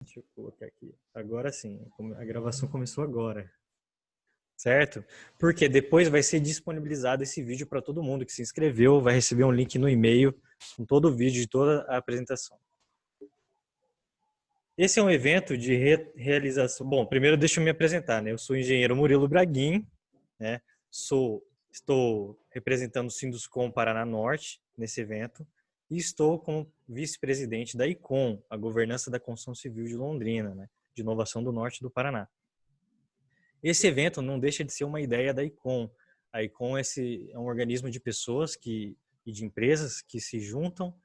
Deixa eu colocar aqui. Agora sim, a gravação começou agora, certo? Porque depois vai ser disponibilizado esse vídeo para todo mundo que se inscreveu, vai receber um link no e-mail com todo o vídeo de toda a apresentação. Esse é um evento de realização. Bom, primeiro deixa eu me apresentar, né? Eu sou o engenheiro Murilo Braguin, né? Estou representando o Sinduscom Paraná Norte nesse evento e estou como vice-presidente da ICOM, a Governança da Construção Civil de Londrina, né? De Inovação do Norte do Paraná. Esse evento não deixa de ser uma ideia da ICOM. A ICOM é um organismo de pessoas e de empresas que se juntam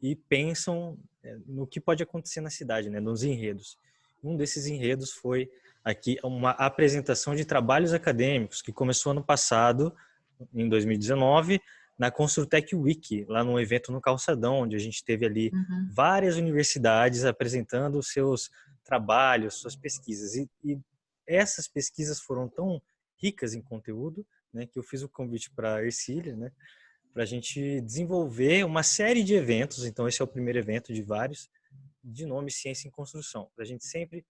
e pensam no que pode acontecer na cidade, né, nos enredos. Um desses enredos foi aqui uma apresentação de trabalhos acadêmicos que começou ano passado, em 2019, na Construtec Week, lá num evento no Calçadão, onde a gente teve ali várias universidades apresentando seus trabalhos, suas pesquisas. E essas pesquisas foram tão ricas em conteúdo, né, que eu fiz o convite para a Ercília, né, para a gente desenvolver uma série de eventos. Então, esse é o primeiro evento de vários, de nome Ciência em Construção, para a gente sempre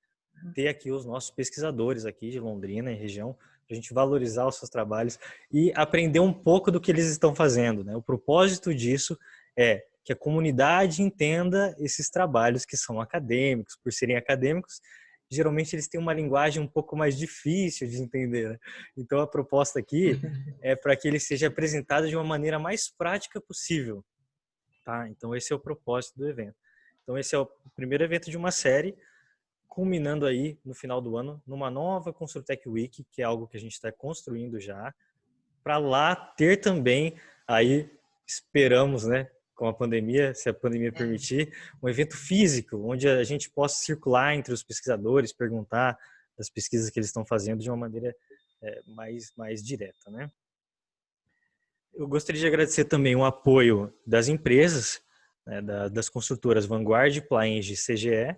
ter aqui os nossos pesquisadores aqui de Londrina e região, para a gente valorizar os seus trabalhos e aprender um pouco do que eles estão fazendo, né? O propósito disso é que a comunidade entenda esses trabalhos que são acadêmicos, por serem acadêmicos, geralmente eles têm uma linguagem um pouco mais difícil de entender, né? Então a proposta aqui é para que ele seja apresentado de uma maneira mais prática possível, tá? Então esse é o propósito do evento. Então esse é o primeiro evento de uma série, culminando aí no final do ano numa nova Construtec Week, que é algo que a gente está construindo já, para lá ter também, aí esperamos, né, com a pandemia, se a pandemia permitir, um evento físico, onde a gente possa circular entre os pesquisadores, perguntar das pesquisas que eles estão fazendo de uma maneira mais direta, né? Eu gostaria de agradecer também o apoio das empresas, né, das construtoras Vanguard, Plaenge e CGE,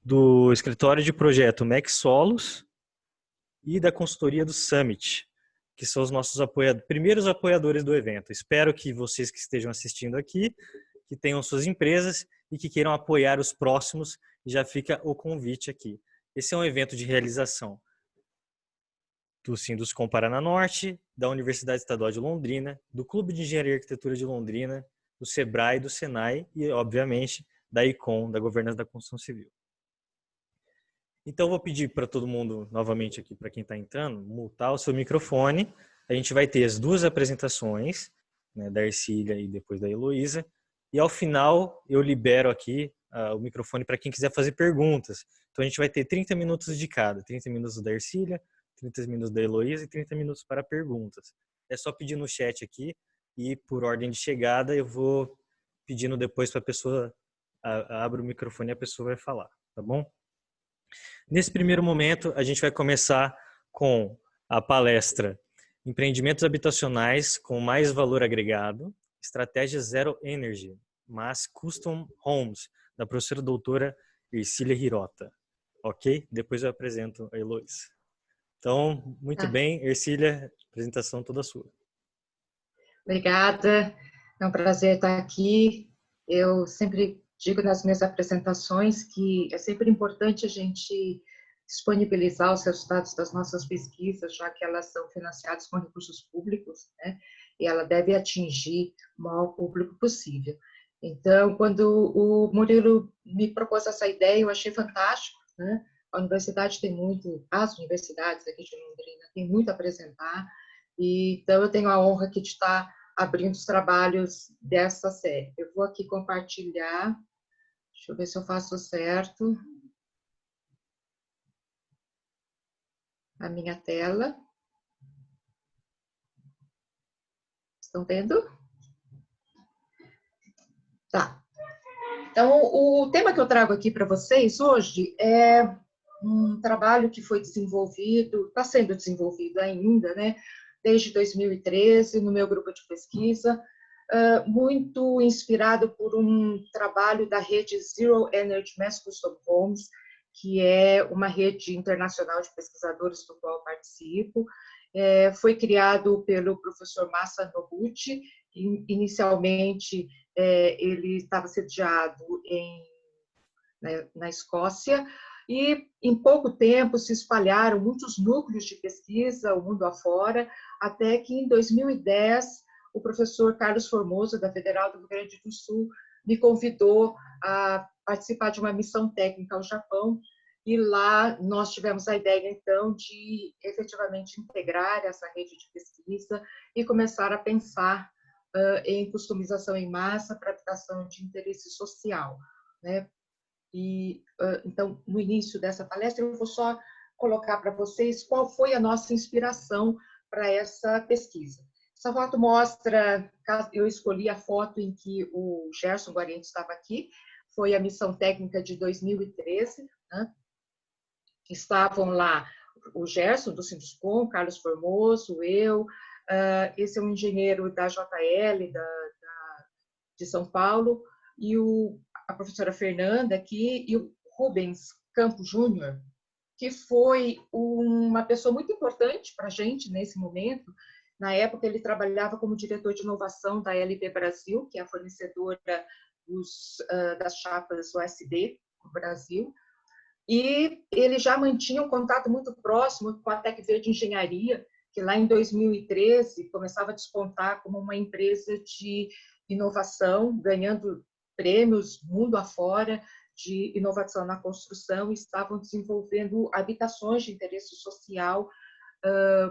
do escritório de projeto Max Solos e da consultoria do Summit, que são os nossos primeiros apoiadores do evento. Espero que vocês que estejam assistindo aqui, que tenham suas empresas e que queiram apoiar os próximos, já fica o convite aqui. Esse é um evento de realização do Sinduscom Paraná Norte, da Universidade Estadual de Londrina, do Clube de Engenharia e Arquitetura de Londrina, do SEBRAE, do SENAI e, obviamente, da ICOM, da Governança da Construção Civil. Então, eu vou pedir para todo mundo, novamente aqui, para quem está entrando, mutar o seu microfone. A gente vai ter as duas apresentações, né, da Ercília e depois da Heloísa. E, ao final, eu libero aqui o microfone para quem quiser fazer perguntas. Então, a gente vai ter 30 minutos de cada. 30 minutos da Ercília, 30 minutos da Heloísa e 30 minutos para perguntas. É só pedir no chat aqui e, por ordem de chegada, eu vou pedindo depois para a pessoa abra o microfone e a pessoa vai falar, tá bom? Nesse primeiro momento, a gente vai começar com a palestra Empreendimentos Habitacionais com Mais Valor Agregado, Estratégia Zero Energy, mas Custom Homes, da professora doutora Ercília Hirota. Ok? Depois eu apresento a Heloísa. Então, muito bem, Ercília, apresentação toda sua. Obrigada, é um prazer estar aqui. Eu sempre digo nas minhas apresentações que é sempre importante a gente disponibilizar os resultados das nossas pesquisas, já que elas são financiadas com recursos públicos, né? E ela deve atingir o maior público possível. Então, quando o Murilo me propôs essa ideia, eu achei fantástico, né? A universidade tem muito, as universidades aqui de Londrina têm muito a apresentar, e, então eu tenho a honra aqui de estar abrindo os trabalhos dessa série. Eu vou aqui compartilhar, deixa eu ver se eu faço certo a minha tela. Estão vendo? Tá. Então, o tema que eu trago aqui para vocês hoje é um trabalho que foi desenvolvido, está sendo desenvolvido ainda, né, desde 2013, no meu grupo de pesquisa, muito inspirado por um trabalho da rede Zero Energy Mass Custom Homes, que é uma rede internacional de pesquisadores do qual eu participo. Foi criado pelo professor Masa Noguchi. Inicialmente, ele estava sediado em né, na Escócia, e em pouco tempo se espalharam muitos núcleos de pesquisa, o mundo afora, até que em 2010 o professor Carlos Formoso, da Federal do Rio Grande do Sul, me convidou a participar de uma missão técnica ao Japão, e lá nós tivemos a ideia, então, de efetivamente integrar essa rede de pesquisa e começar a pensar em customização em massa para habitação de interesse social, né? E, então, no início dessa palestra, eu vou só colocar para vocês qual foi a nossa inspiração para essa pesquisa. Essa foto mostra, eu escolhi a foto em que o Gerson Guarente estava aqui, foi a missão técnica de 2013, né? Estavam lá o Gerson, do Sinduscom, Carlos Formoso, eu, esse é um engenheiro da JL, de São Paulo, e a professora Fernanda aqui, e o Rubens Campos Júnior, que foi uma pessoa muito importante para a gente nesse momento. Na época, ele trabalhava como diretor de inovação da LB Brasil, que é a fornecedora das chapas USB no Brasil, e ele já mantinha um contato muito próximo com a Tec Verde Engenharia, que lá em 2013 começava a despontar como uma empresa de inovação, ganhando prêmios mundo afora de inovação na construção, e estavam desenvolvendo habitações de interesse social,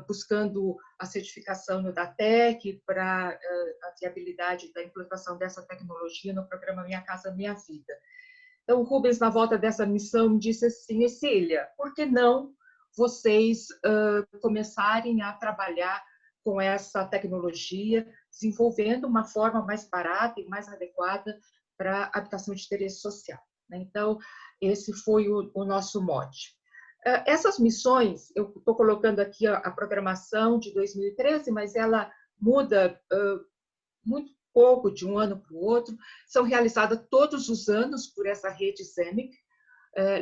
buscando a certificação no DATEC para a viabilidade da implantação dessa tecnologia no programa Minha Casa Minha Vida. Então, o Rubens, na volta dessa missão, me disse assim: Cecília, por que não vocês começarem a trabalhar com essa tecnologia, desenvolvendo uma forma mais barata e mais adequada para a habitação de interesse social? Então, esse foi o nosso mote. Essas missões, eu estou colocando aqui a programação de 2013, mas ela muda muito pouco de um ano para o outro, são realizadas todos os anos por essa rede ZEMIC,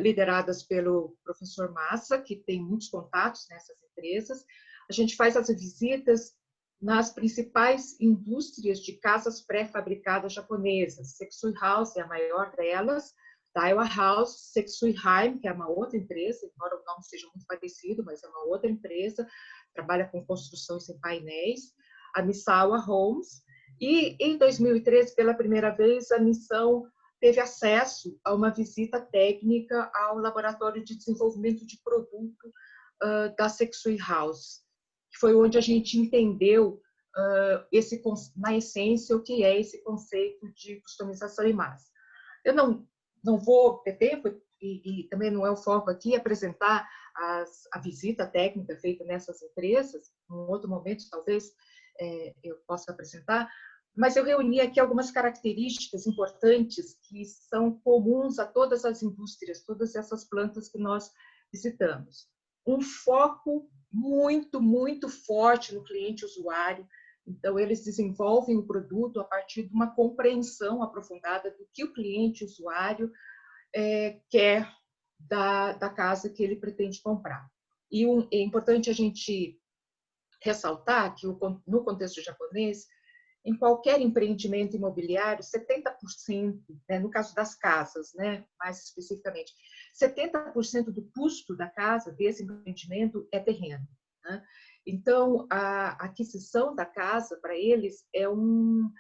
lideradas pelo professor Massa, que tem muitos contatos nessas empresas. A gente faz as visitas nas principais indústrias de casas pré-fabricadas japonesas. Sekisui House é a maior delas, Daiwa House, Sekisui Heim, que é uma outra empresa, embora o nome seja muito parecido, mas é uma outra empresa, trabalha com construções em painéis, a Misawa Homes. E em 2013, pela primeira vez, a missão teve acesso a uma visita técnica ao laboratório de desenvolvimento de produto da Sekisui House, que foi onde a gente entendeu na essência o que é esse conceito de customização em massa. Eu não vou ter tempo, e também não é o foco aqui, apresentar a visita técnica feita nessas empresas. Em um outro momento, talvez, eu possa apresentar, mas eu reuni aqui algumas características importantes que são comuns a todas as indústrias, todas essas plantas que nós visitamos. Um foco muito, muito forte no cliente usuário. Então, eles desenvolvem o produto a partir de uma compreensão aprofundada do que o cliente usuário quer da casa que ele pretende comprar. E é importante a gente ressaltar que, no contexto japonês, em qualquer empreendimento imobiliário, 70%, no caso das casas, mais especificamente, 70% do custo da casa, desse empreendimento, é terreno. Então, a aquisição da casa, para eles, é um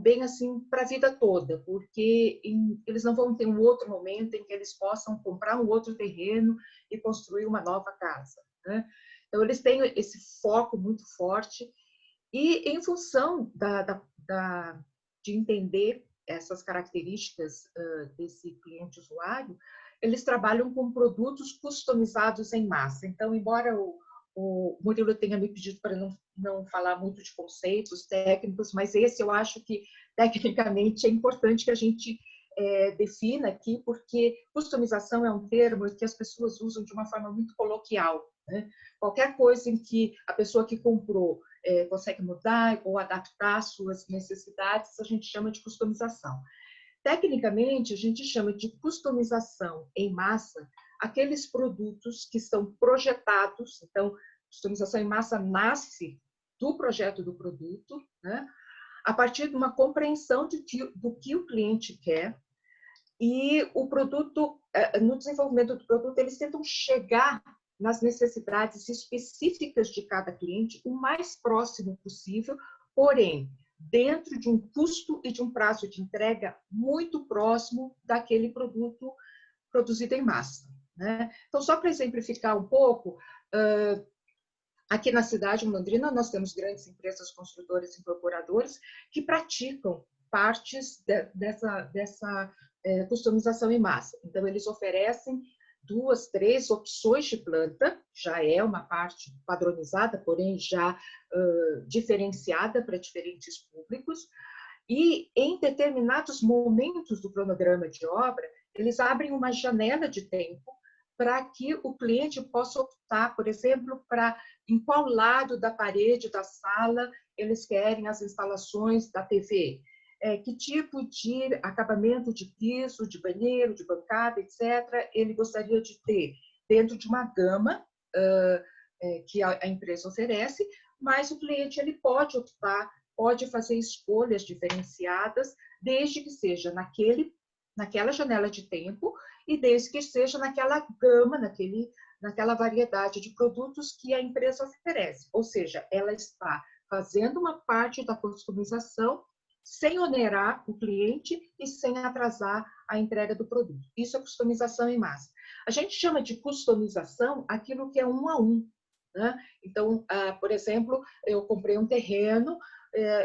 bem assim para a vida toda, porque eles não vão ter um outro momento em que eles possam comprar um outro terreno e construir uma nova casa. Então, eles têm esse foco muito forte. E, em função de entender essas características desse cliente usuário, eles trabalham com produtos customizados em massa. Então, embora o Murilo tenha me pedido para não falar muito de conceitos técnicos, mas esse eu acho que, tecnicamente, é importante que a gente defina aqui, porque customização é um termo que as pessoas usam de uma forma muito coloquial. Qualquer coisa em que a pessoa que comprou consegue mudar ou adaptar às suas necessidades, a gente chama de customização. Tecnicamente, a gente chama de customização em massa aqueles produtos que são projetados. Então, customização em massa nasce do projeto do produto, a partir de uma compreensão do que o cliente quer, E o produto, no desenvolvimento do produto, eles tentam chegar nas necessidades específicas de cada cliente o mais próximo possível, porém, dentro de um custo e de um prazo de entrega muito próximo daquele produto produzido em massa, né? Então, só para exemplificar um pouco, aqui na cidade de Londrina, nós temos grandes empresas construtoras e incorporadoras que praticam partes dessa customização em massa. Então, eles oferecem 2, 3 opções de planta, já é uma parte padronizada, porém já diferenciada para diferentes públicos, e em determinados momentos do cronograma de obra, eles abrem uma janela de tempo para que o cliente possa optar, por exemplo, para em qual lado da parede da sala eles querem as instalações da TV, que tipo de acabamento de piso, de banheiro, de bancada, etc., ele gostaria de ter dentro de uma gama que a empresa oferece, mas o cliente ele pode optar, pode fazer escolhas diferenciadas, desde que seja naquela janela de tempo e desde que seja naquela gama, naquela variedade de produtos que a empresa oferece. Ou seja, ela está fazendo uma parte da customização sem onerar o cliente e sem atrasar a entrega do produto. Isso é customização em massa. A gente chama de customização aquilo que é um a um, né? Então, por exemplo, eu comprei um terreno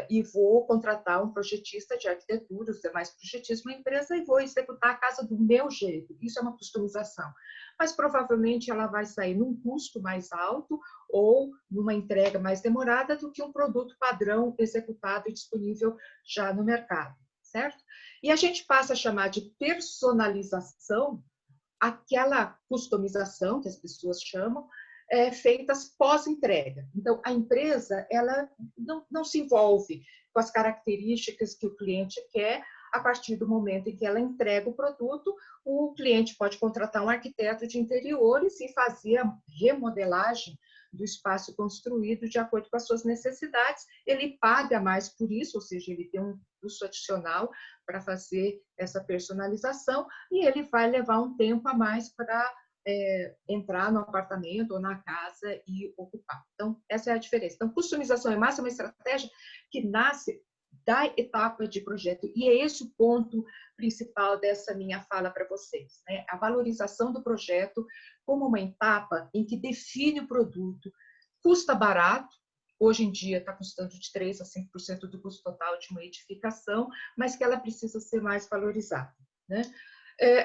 e vou contratar um projetista de arquitetura, os demais projetistas, uma empresa, e vou executar a casa do meu jeito. Isso é uma customização. Mas provavelmente ela vai sair num custo mais alto ou numa entrega mais demorada do que um produto padrão executado e disponível já no mercado, certo? E a gente passa a chamar de personalização aquela customização que as pessoas chamam, feitas pós-entrega. Então, a empresa ela não se envolve com as características que o cliente quer. A partir do momento em que ela entrega o produto, o cliente pode contratar um arquiteto de interiores e fazer a remodelagem do espaço construído de acordo com as suas necessidades. Ele paga mais por isso, ou seja, ele tem um custo adicional para fazer essa personalização e ele vai levar um tempo a mais para entrar no apartamento ou na casa e ocupar. Então, essa é a diferença. Então, customização em massa é uma estratégia que nasce da etapa de projeto, e é esse o ponto principal dessa minha fala para vocês, né? A valorização do projeto como uma etapa em que define o produto, custa barato, hoje em dia está custando de 3% a 5% do custo total de uma edificação, mas que ela precisa ser mais valorizada, né?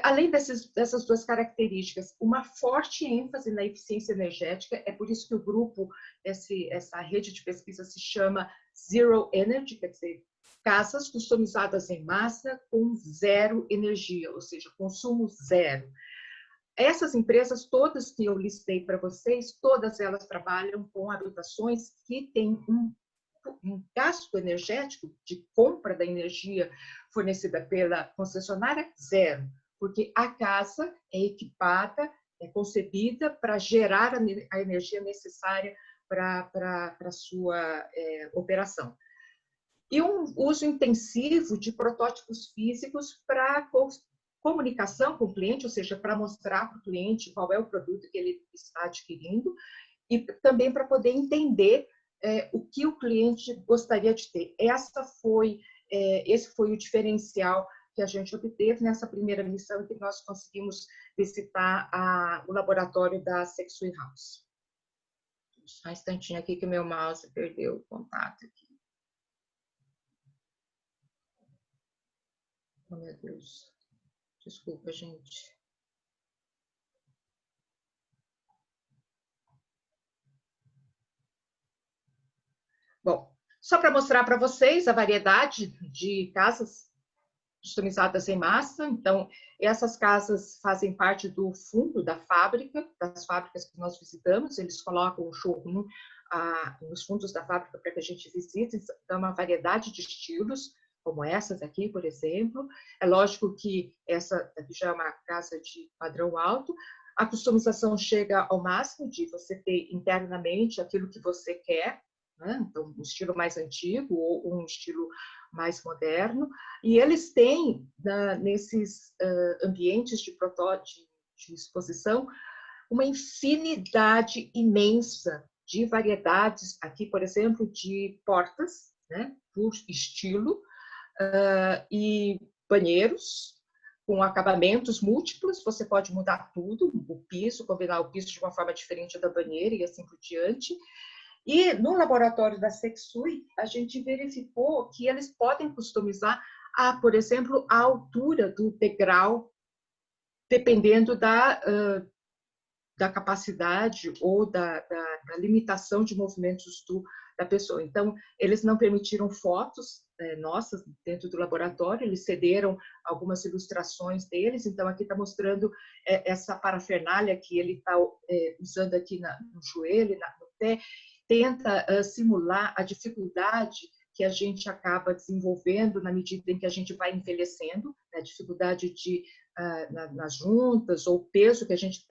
Além dessas duas características, uma forte ênfase na eficiência energética, é por isso que o grupo, essa rede de pesquisa se chama Zero Energy, quer dizer, casas customizadas em massa com zero energia, ou seja, consumo zero. Essas empresas todas que eu listei para vocês, todas elas trabalham com habitações que têm um gasto energético de compra da energia fornecida pela concessionária zero, porque a casa é equipada, é concebida para gerar a energia necessária para a sua operação. E um uso intensivo de protótipos físicos para comunicação com o cliente, ou seja, para mostrar para o cliente qual é o produto que ele está adquirindo e também para poder entender o que o cliente gostaria de ter. Esse foi o diferencial que a gente obteve nessa primeira missão, que nós conseguimos visitar o laboratório da Sexual House. Só um instantinho aqui que o meu mouse perdeu o contato aqui. Oh, meu Deus. Desculpa, gente. Bom, só para mostrar para vocês a variedade de casas customizadas em massa. Então, essas casas fazem parte do fundo da fábrica, das fábricas que nós visitamos. Eles colocam o showroom nos fundos da fábrica para que a gente visite. Então, uma variedade de estilos, como essas aqui, por exemplo. É lógico que essa aqui já é uma casa de padrão alto. A customização chega ao máximo de você ter internamente aquilo que você quer, né? Então, um estilo mais antigo ou um estilo mais moderno. E eles têm, nesses ambientes de exposição, uma infinidade imensa de variedades, aqui, por exemplo, de portas, né, por estilo, e banheiros com acabamentos múltiplos, você pode mudar tudo, o piso, combinar o piso de uma forma diferente da banheira e assim por diante. E no laboratório da Sexui, a gente verificou que eles podem customizar, por exemplo, a altura do degrau, dependendo da capacidade ou da limitação de movimentos da pessoa. Então, eles não permitiram fotos nossas dentro do laboratório, eles cederam algumas ilustrações deles, então aqui está mostrando essa parafernália que ele está usando aqui no joelho, no pé, tenta simular a dificuldade que a gente acaba desenvolvendo na medida em que a gente vai envelhecendo, né? Dificuldade nas juntas, ou peso que a gente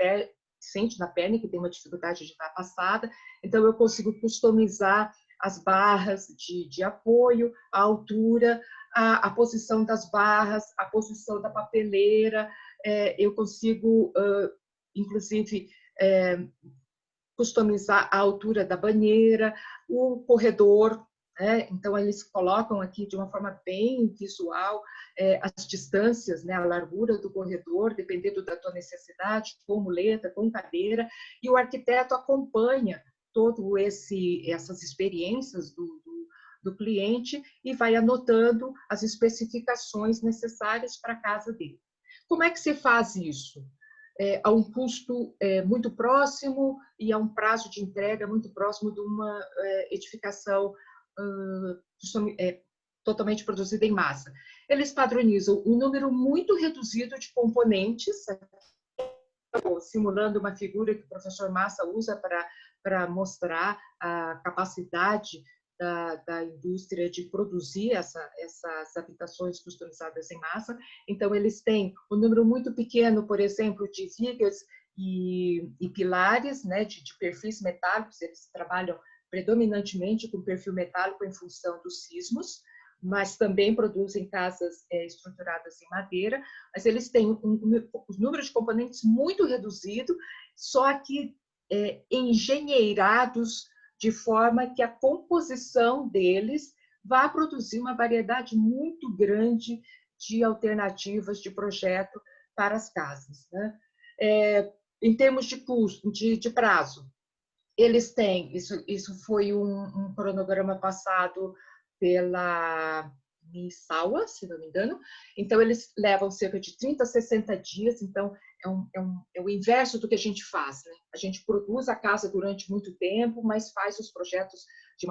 sente na perna, que tem uma dificuldade de dar passada. Então, eu consigo customizar as barras de apoio, a altura, a posição das barras, a posição da papeleira. Eu consigo, inclusive, customizar a altura da banheira, o corredor. Então, eles colocam aqui de uma forma bem visual as distâncias, né, a largura do corredor, dependendo da tua necessidade, com muleta, com cadeira, e o arquiteto acompanha todo essas experiências do cliente e vai anotando as especificações necessárias para a casa dele. Como é que se faz isso? A um custo muito próximo e a um prazo de entrega muito próximo de uma edificação totalmente produzida em massa. Eles padronizam um número muito reduzido de componentes, simulando uma figura que o professor Massa usa para mostrar a capacidade da indústria de produzir essas habitações customizadas em massa. Então, eles têm um número muito pequeno, por exemplo, de vigas e pilares, né, de perfis metálicos. Eles trabalham predominantemente com perfil metálico em função dos sismos, mas também produzem casas estruturadas em madeira. Mas eles têm um número de componentes muito reduzido, só que engenheirados de forma que a composição deles vá produzir uma variedade muito grande de alternativas de projeto para as casas, né? Em termos de custo, de prazo, eles têm, isso foi um cronograma passado pela Misawa, se não me engano. Então, eles levam cerca de 30 a 60 dias, então é o inverso do que a gente faz, né? A gente produz a casa durante muito tempo, mas faz os projetos de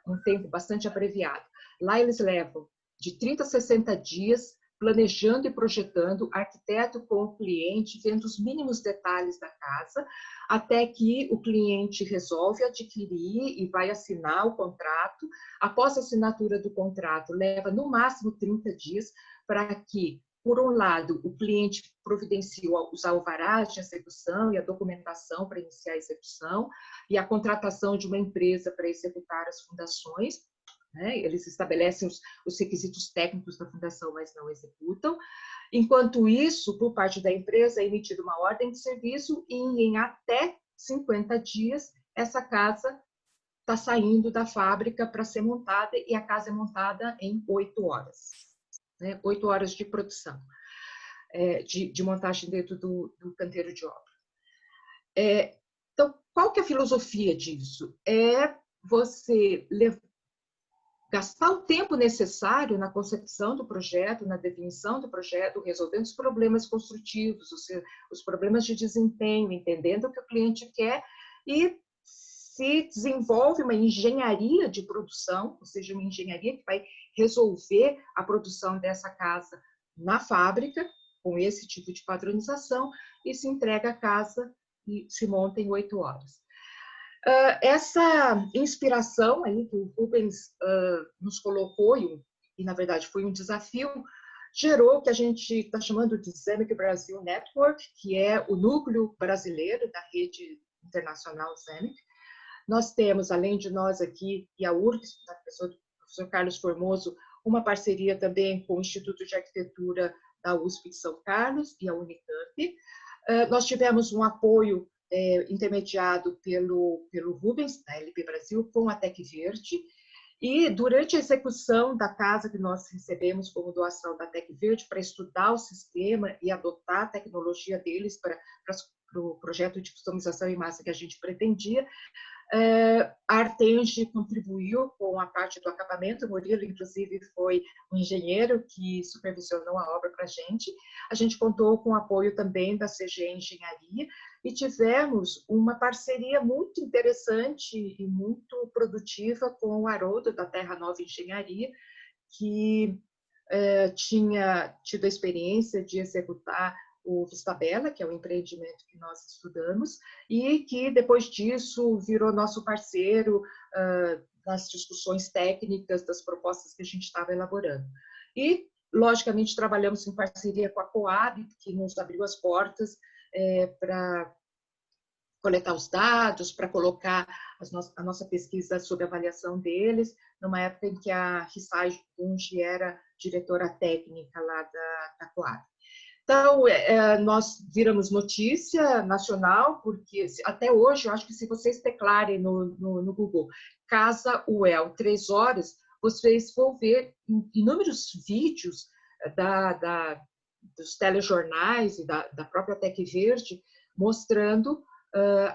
um tempo bastante abreviado. Lá eles levam de 30 a 60 dias planejando e projetando, arquiteto com o cliente, vendo os mínimos detalhes da casa, até que o cliente resolve adquirir e vai assinar o contrato. Após a assinatura do contrato, leva no máximo 30 dias para que, por um lado, o cliente providencie os alvarás de execução e a documentação para iniciar a execução e a contratação de uma empresa para executar as fundações. Eles estabelecem os requisitos técnicos da fundação, mas não executam. Enquanto isso, por parte da empresa, é emitida uma ordem de serviço e em até 50 dias, essa casa está saindo da fábrica para ser montada e a casa é montada em 8 horas. 8 horas de produção, de montagem dentro do canteiro de obra. Então, qual que é a filosofia disso? É você gastar o tempo necessário na concepção do projeto, na definição do projeto, resolvendo os problemas construtivos, os problemas de desempenho, entendendo o que o cliente quer, e se desenvolve uma engenharia de produção, ou seja, uma engenharia que vai resolver a produção dessa casa na fábrica, com esse tipo de padronização, e se entrega a casa e se monta em 8 horas. Essa inspiração aí que o Rubens nos colocou, e na verdade foi um desafio, gerou o que a gente está chamando de Zemic Brasil Network, que é o núcleo brasileiro da rede internacional Zemic. Nós temos, além de nós aqui, e a URGS, a pessoa do professor Carlos Formoso, uma parceria também com o Instituto de Arquitetura da USP de São Carlos e a Unicamp. Nós tivemos um apoio intermediado pelo Rubens, da LP Brasil, com a Tec Verde. E durante a execução da casa que nós recebemos como doação da Tec Verde para estudar o sistema e adotar a tecnologia deles para o projeto de customização em massa que a gente pretendia, a Artenge contribuiu com a parte do acabamento. O Murilo, inclusive, foi um engenheiro que supervisionou a obra para a gente. A gente contou com o apoio também da CG Engenharia e tivemos uma parceria muito interessante e muito produtiva com o Haroldo, da Terra Nova Engenharia, que tinha tido a experiência de executar o Vistabella, que é o empreendimento que nós estudamos, e que depois disso virou nosso parceiro nas discussões técnicas das propostas que a gente estava elaborando. E, logicamente, trabalhamos em parceria com a Coab, que nos abriu as portas para coletar os dados, para colocar a nossa pesquisa sob avaliação deles, numa época em que a Rissai Bunge era diretora técnica lá da Coab. Então, nós viramos notícia nacional, porque até hoje, eu acho que se vocês teclarem no Google Casa UEL 3 horas, vocês vão ver inúmeros vídeos dos telejornais e da própria Tec Verde mostrando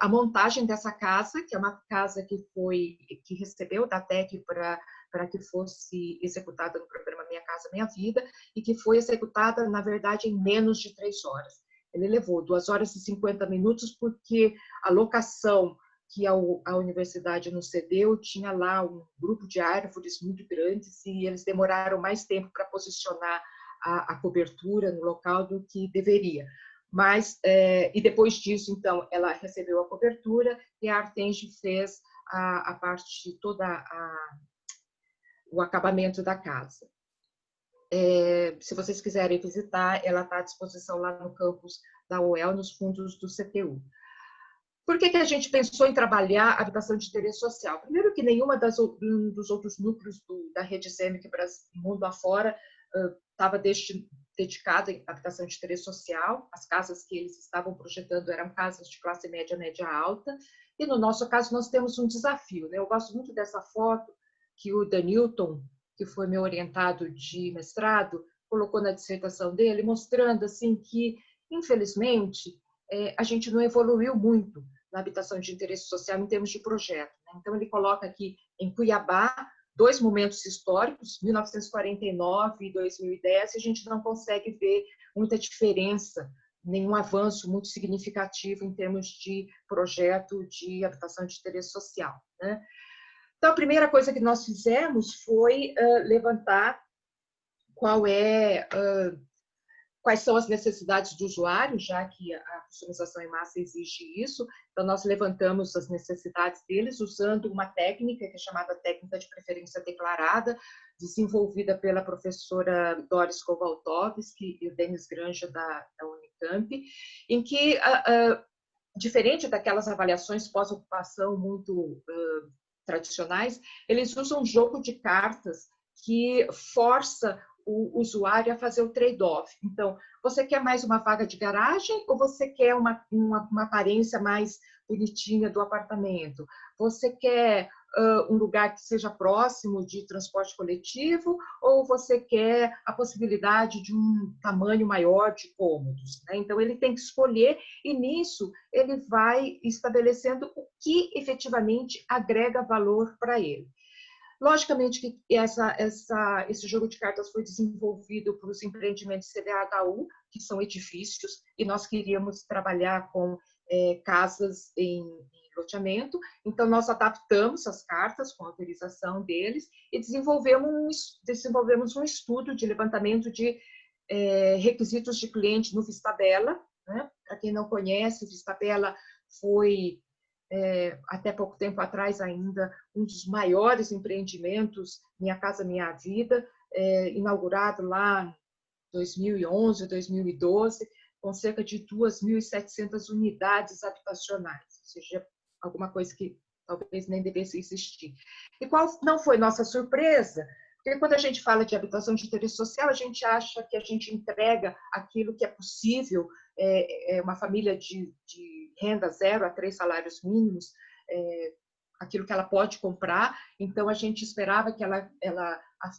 a montagem dessa casa, que é uma casa que recebeu da Tec para que fosse executada no programa Minha Casa Minha Vida, e que foi executada, na verdade, em menos de 3 horas. Ele levou 2 horas e 50 minutos, porque a locação que a universidade nos cedeu tinha lá um grupo de árvores muito grandes, e eles demoraram mais tempo para posicionar a cobertura no local do que deveria. Mas, e depois disso, então, ela recebeu a cobertura e a Artenge fez a parte toda o acabamento da casa. Se vocês quiserem visitar, ela está à disposição lá no campus da UEL, nos fundos do CTU. Por que a gente pensou em trabalhar a habitação de interesse social? Primeiro que nenhuma dos outros núcleos da rede SEMIC mundo afora estava dedicada à habitação de interesse social. As casas que eles estavam projetando eram casas de classe média, média alta, e no nosso caso nós temos um desafio, né? Eu gosto muito dessa foto que o Danilton, que foi meu orientado de mestrado, colocou na dissertação dele, mostrando assim que, infelizmente, a gente não evoluiu muito na habitação de interesse social em termos de projeto, né? Então, ele coloca aqui em Cuiabá 2 momentos históricos, 1949 e 2010, e a gente não consegue ver muita diferença, nenhum avanço muito significativo em termos de projeto de habitação de interesse social, né? Então, a primeira coisa que nós fizemos foi levantar quais são as necessidades do usuário, já que a customização em massa exige isso. Então, nós levantamos as necessidades deles usando uma técnica que é chamada técnica de preferência declarada, desenvolvida pela professora Doris Kowaltowski e o Denis Granja da Unicamp, em que, diferente daquelas avaliações pós-ocupação muito tradicionais, eles usam um jogo de cartas que força o usuário a fazer o trade-off. Então, você quer mais uma vaga de garagem ou você quer uma aparência mais bonitinha do apartamento? Você quer um lugar que seja próximo de transporte coletivo ou você quer a possibilidade de um tamanho maior de cômodos, né? Então, ele tem que escolher e, nisso, ele vai estabelecendo o que efetivamente agrega valor para ele. Logicamente que esse jogo de cartas foi desenvolvido para os empreendimentos CDHU, que são edifícios, e nós queríamos trabalhar com casas em loteamento. Então, nós adaptamos as cartas com autorização deles e desenvolvemos um estudo de levantamento de requisitos de cliente no Vistabella, né? Para quem não conhece, o Vistabella foi até pouco tempo atrás ainda, um dos maiores empreendimentos, Minha Casa Minha Vida, inaugurado lá em 2011, 2012, com cerca de 2.700 unidades habitacionais, ou seja, alguma coisa que talvez nem devesse existir. E qual não foi nossa surpresa? Porque quando a gente fala de habitação de interesse social, a gente acha que a gente entrega aquilo que é possível, uma família de renda 0 a 3 salários mínimos, aquilo que ela pode comprar. Então, a gente esperava que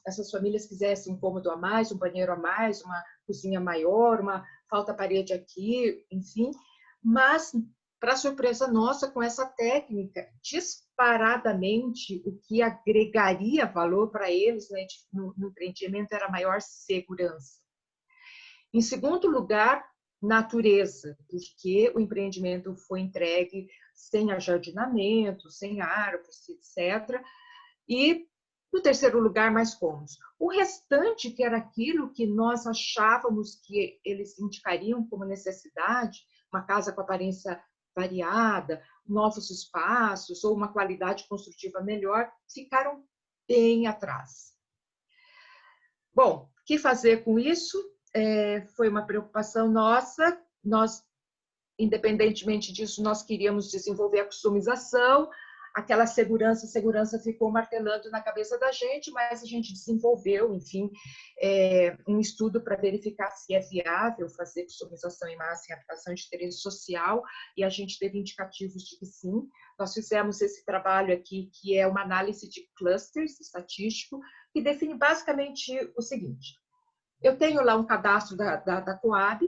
essas famílias quisessem um cômodo a mais, um banheiro a mais, uma cozinha maior, uma falta-parede aqui, enfim. Mas, para surpresa nossa, com essa técnica, disparadamente, o que agregaria valor para eles, né, no empreendimento era maior segurança. Em segundo lugar, natureza, porque o empreendimento foi entregue sem ajardinamento, sem árvores, etc. E, no terceiro lugar, mais cômodos. O restante, que era aquilo que nós achávamos que eles indicariam como necessidade, uma casa com aparência variada, novos espaços ou uma qualidade construtiva melhor, ficaram bem atrás. Bom, o que fazer com isso? Foi uma preocupação nossa. Nós, independentemente disso, nós queríamos desenvolver a customização. Aquela segurança ficou martelando na cabeça da gente, mas a gente desenvolveu, enfim, um estudo para verificar se é viável fazer customização em massa em habitação de interesse social, e a gente teve indicativos de que sim. Nós fizemos esse trabalho aqui, que é uma análise de clusters estatístico, que define basicamente o seguinte: eu tenho lá um cadastro da Coab,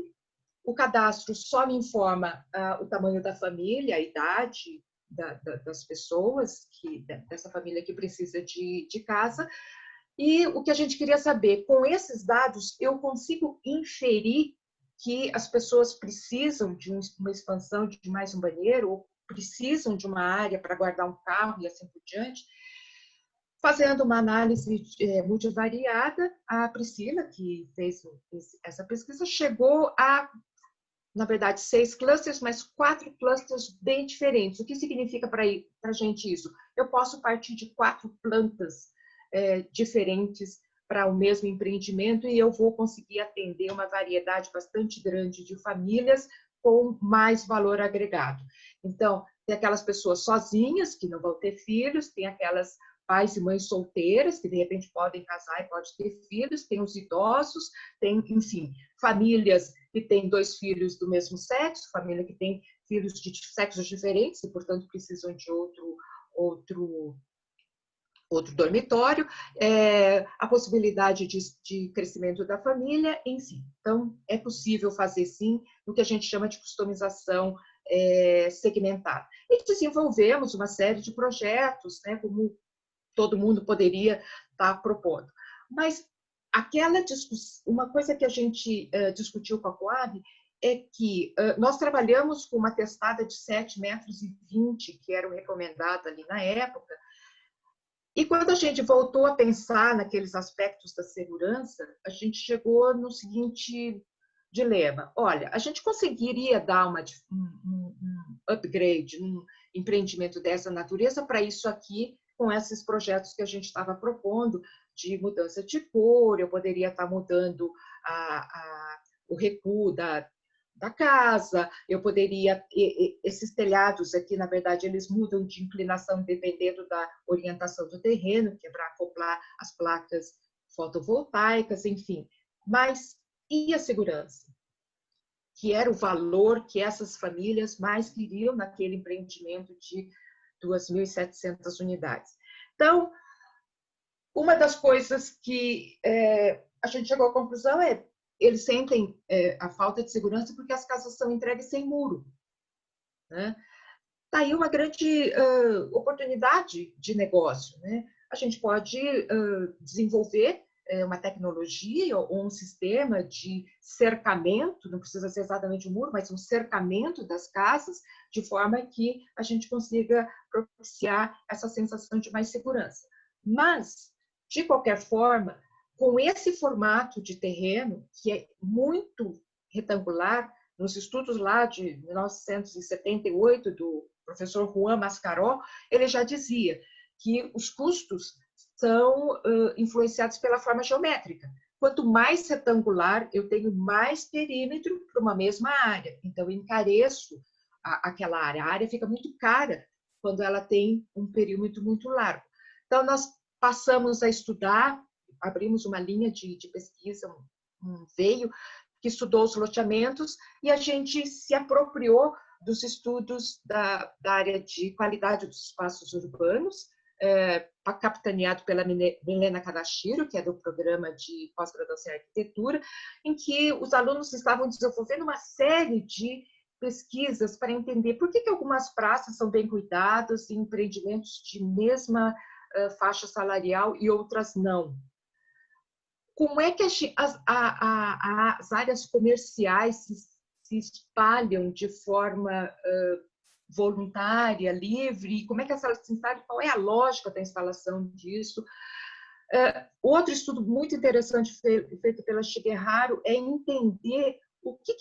o cadastro só me informa o tamanho da família, a idade das pessoas, dessa família que precisa de casa, e o que a gente queria saber, com esses dados, eu consigo inferir que as pessoas precisam de uma expansão de mais um banheiro, ou precisam de uma área para guardar um carro e assim por diante. Fazendo uma análise multivariada, a Priscila, que fez essa pesquisa, chegou a, na verdade, 6 clusters, mas 4 clusters bem diferentes. O que significa para a gente isso? Eu posso partir de 4 plantas diferentes para o mesmo empreendimento e eu vou conseguir atender uma variedade bastante grande de famílias com mais valor agregado. Então, tem aquelas pessoas sozinhas, que não vão ter filhos, tem aquelas pais e mães solteiras, que de repente podem casar e podem ter filhos, tem os idosos, tem, enfim, famílias que têm 2 filhos do mesmo sexo, família que tem filhos de sexos diferentes e, portanto, precisam de outro dormitório, a possibilidade de crescimento da família, enfim. Então, é possível fazer, sim, o que a gente chama de customização segmentada. E desenvolvemos uma série de projetos, né, como todo mundo poderia estar propondo. Mas aquela discussão, uma coisa que a gente discutiu com a Coab é que nós trabalhamos com uma testada de 7,20 metros, que era o recomendado ali na época, e quando a gente voltou a pensar naqueles aspectos da segurança, a gente chegou no seguinte dilema: olha, a gente conseguiria dar um upgrade, um empreendimento dessa natureza para isso aqui, com esses projetos que a gente estava propondo, de mudança de cor, eu poderia estar mudando o recuo da casa, eu poderia, esses telhados aqui, na verdade, eles mudam de inclinação dependendo da orientação do terreno, que é para acoplar as placas fotovoltaicas, enfim. Mas e a segurança? Que era o valor que essas famílias mais queriam naquele empreendimento de 2.700 unidades. Então, uma das coisas que a gente chegou à conclusão é eles sentem a falta de segurança porque as casas são entregues sem muro, né? Tá aí uma grande oportunidade de negócio, né? A gente pode desenvolver uma tecnologia ou um sistema de cercamento, não precisa ser exatamente um muro, mas um cercamento das casas, de forma que a gente consiga propiciar essa sensação de mais segurança. Mas, de qualquer forma, com esse formato de terreno, que é muito retangular, nos estudos lá de 1978 do professor Juan Mascaró, ele já dizia que os custos são influenciados pela forma geométrica. Quanto mais retangular, eu tenho mais perímetro para uma mesma área. Então, eu encareço aquela área. A área fica muito cara quando ela tem um perímetro muito largo. Então, nós passamos a estudar, abrimos uma linha de pesquisa, um veio, que estudou os loteamentos, e a gente se apropriou dos estudos da área de qualidade dos espaços urbanos, capitaneado pela Milena Kanashiro, que é do programa de pós-graduação em arquitetura, em que os alunos estavam desenvolvendo uma série de pesquisas para entender por que algumas praças são bem cuidadas em empreendimentos de mesma faixa salarial e outras não. Como é que as áreas comerciais se espalham de forma voluntária, livre? Como é que elas se instalam? Qual é a lógica da instalação disso? Outro estudo muito interessante feito pela Shigeharu é entender o que,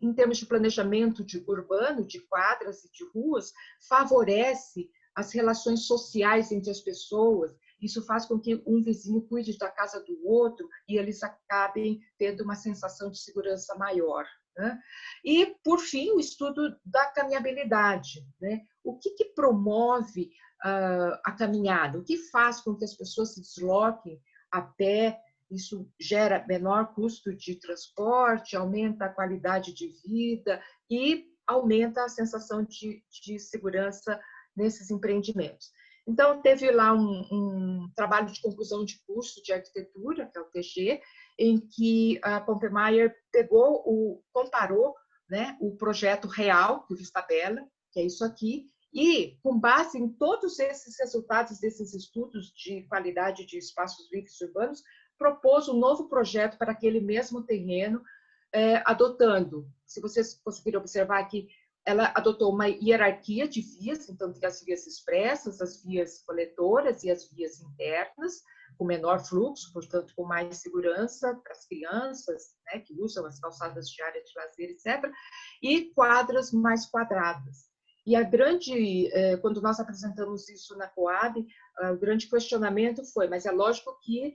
em termos de planejamento urbano, de quadras e de ruas, favorece as relações sociais entre as pessoas. Isso faz com que um vizinho cuide da casa do outro e eles acabem tendo uma sensação de segurança maior, né? E, por fim, o estudo da caminhabilidade, né? O que promove a caminhada? O que faz com que as pessoas se desloquem a pé? Isso gera menor custo de transporte, aumenta a qualidade de vida e aumenta a sensação de segurança nesses empreendimentos. Então, teve lá um trabalho de conclusão de curso de arquitetura, que é o TG, em que a Pompermayer comparou, né, o projeto real do Vista Bella, que é isso aqui, e, com base em todos esses resultados desses estudos de qualidade de espaços livres urbanos, propôs um novo projeto para aquele mesmo terreno, adotando, se vocês conseguirem observar aqui, ela adotou uma hierarquia de vias, então tem as vias expressas, as vias coletoras e as vias internas, com menor fluxo, portanto, com mais segurança para as crianças, né, que usam as calçadas de área de lazer, etc., e quadras mais quadradas. E quando nós apresentamos isso na Coab, o grande questionamento foi, mas é lógico que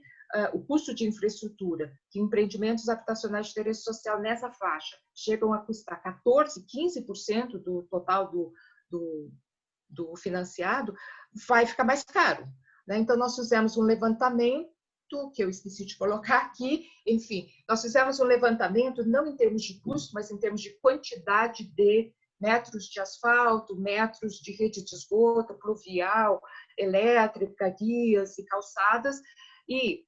o custo de infraestrutura de empreendimentos habitacionais de interesse social nessa faixa chegam a custar 14%, 15% do total do financiado, vai ficar mais caro, né? Então, nós fizemos um levantamento, que eu esqueci de colocar aqui, enfim, nós fizemos um levantamento não em termos de custo, mas em termos de quantidade de metros de asfalto, metros de rede de esgoto, pluvial, elétrica, guias e calçadas, e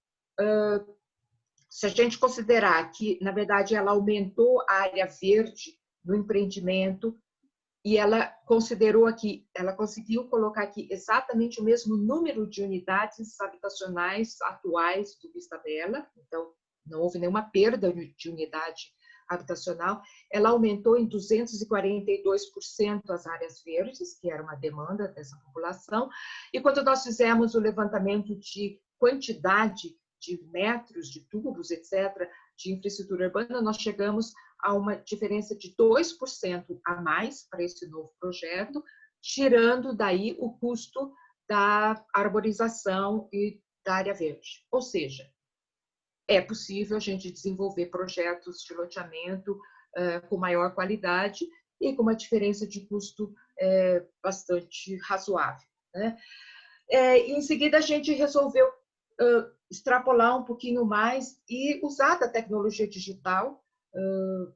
se a gente considerar que, na verdade, ela aumentou a área verde no empreendimento e ela conseguiu colocar aqui exatamente o mesmo número de unidades habitacionais atuais do Vista Bella, então não houve nenhuma perda de unidade habitacional, ela aumentou em 242% as áreas verdes, que era uma demanda dessa população, e quando nós fizemos o levantamento de quantidade de metros, de tubos, etc., de infraestrutura urbana, nós chegamos a uma diferença de 2% a mais para esse novo projeto, tirando daí o custo da arborização e da área verde. Ou seja, é possível a gente desenvolver projetos de loteamento com maior qualidade e com uma diferença de custo bastante razoável, né? Em seguida, a gente resolveu extrapolar um pouquinho mais e usar da tecnologia digital.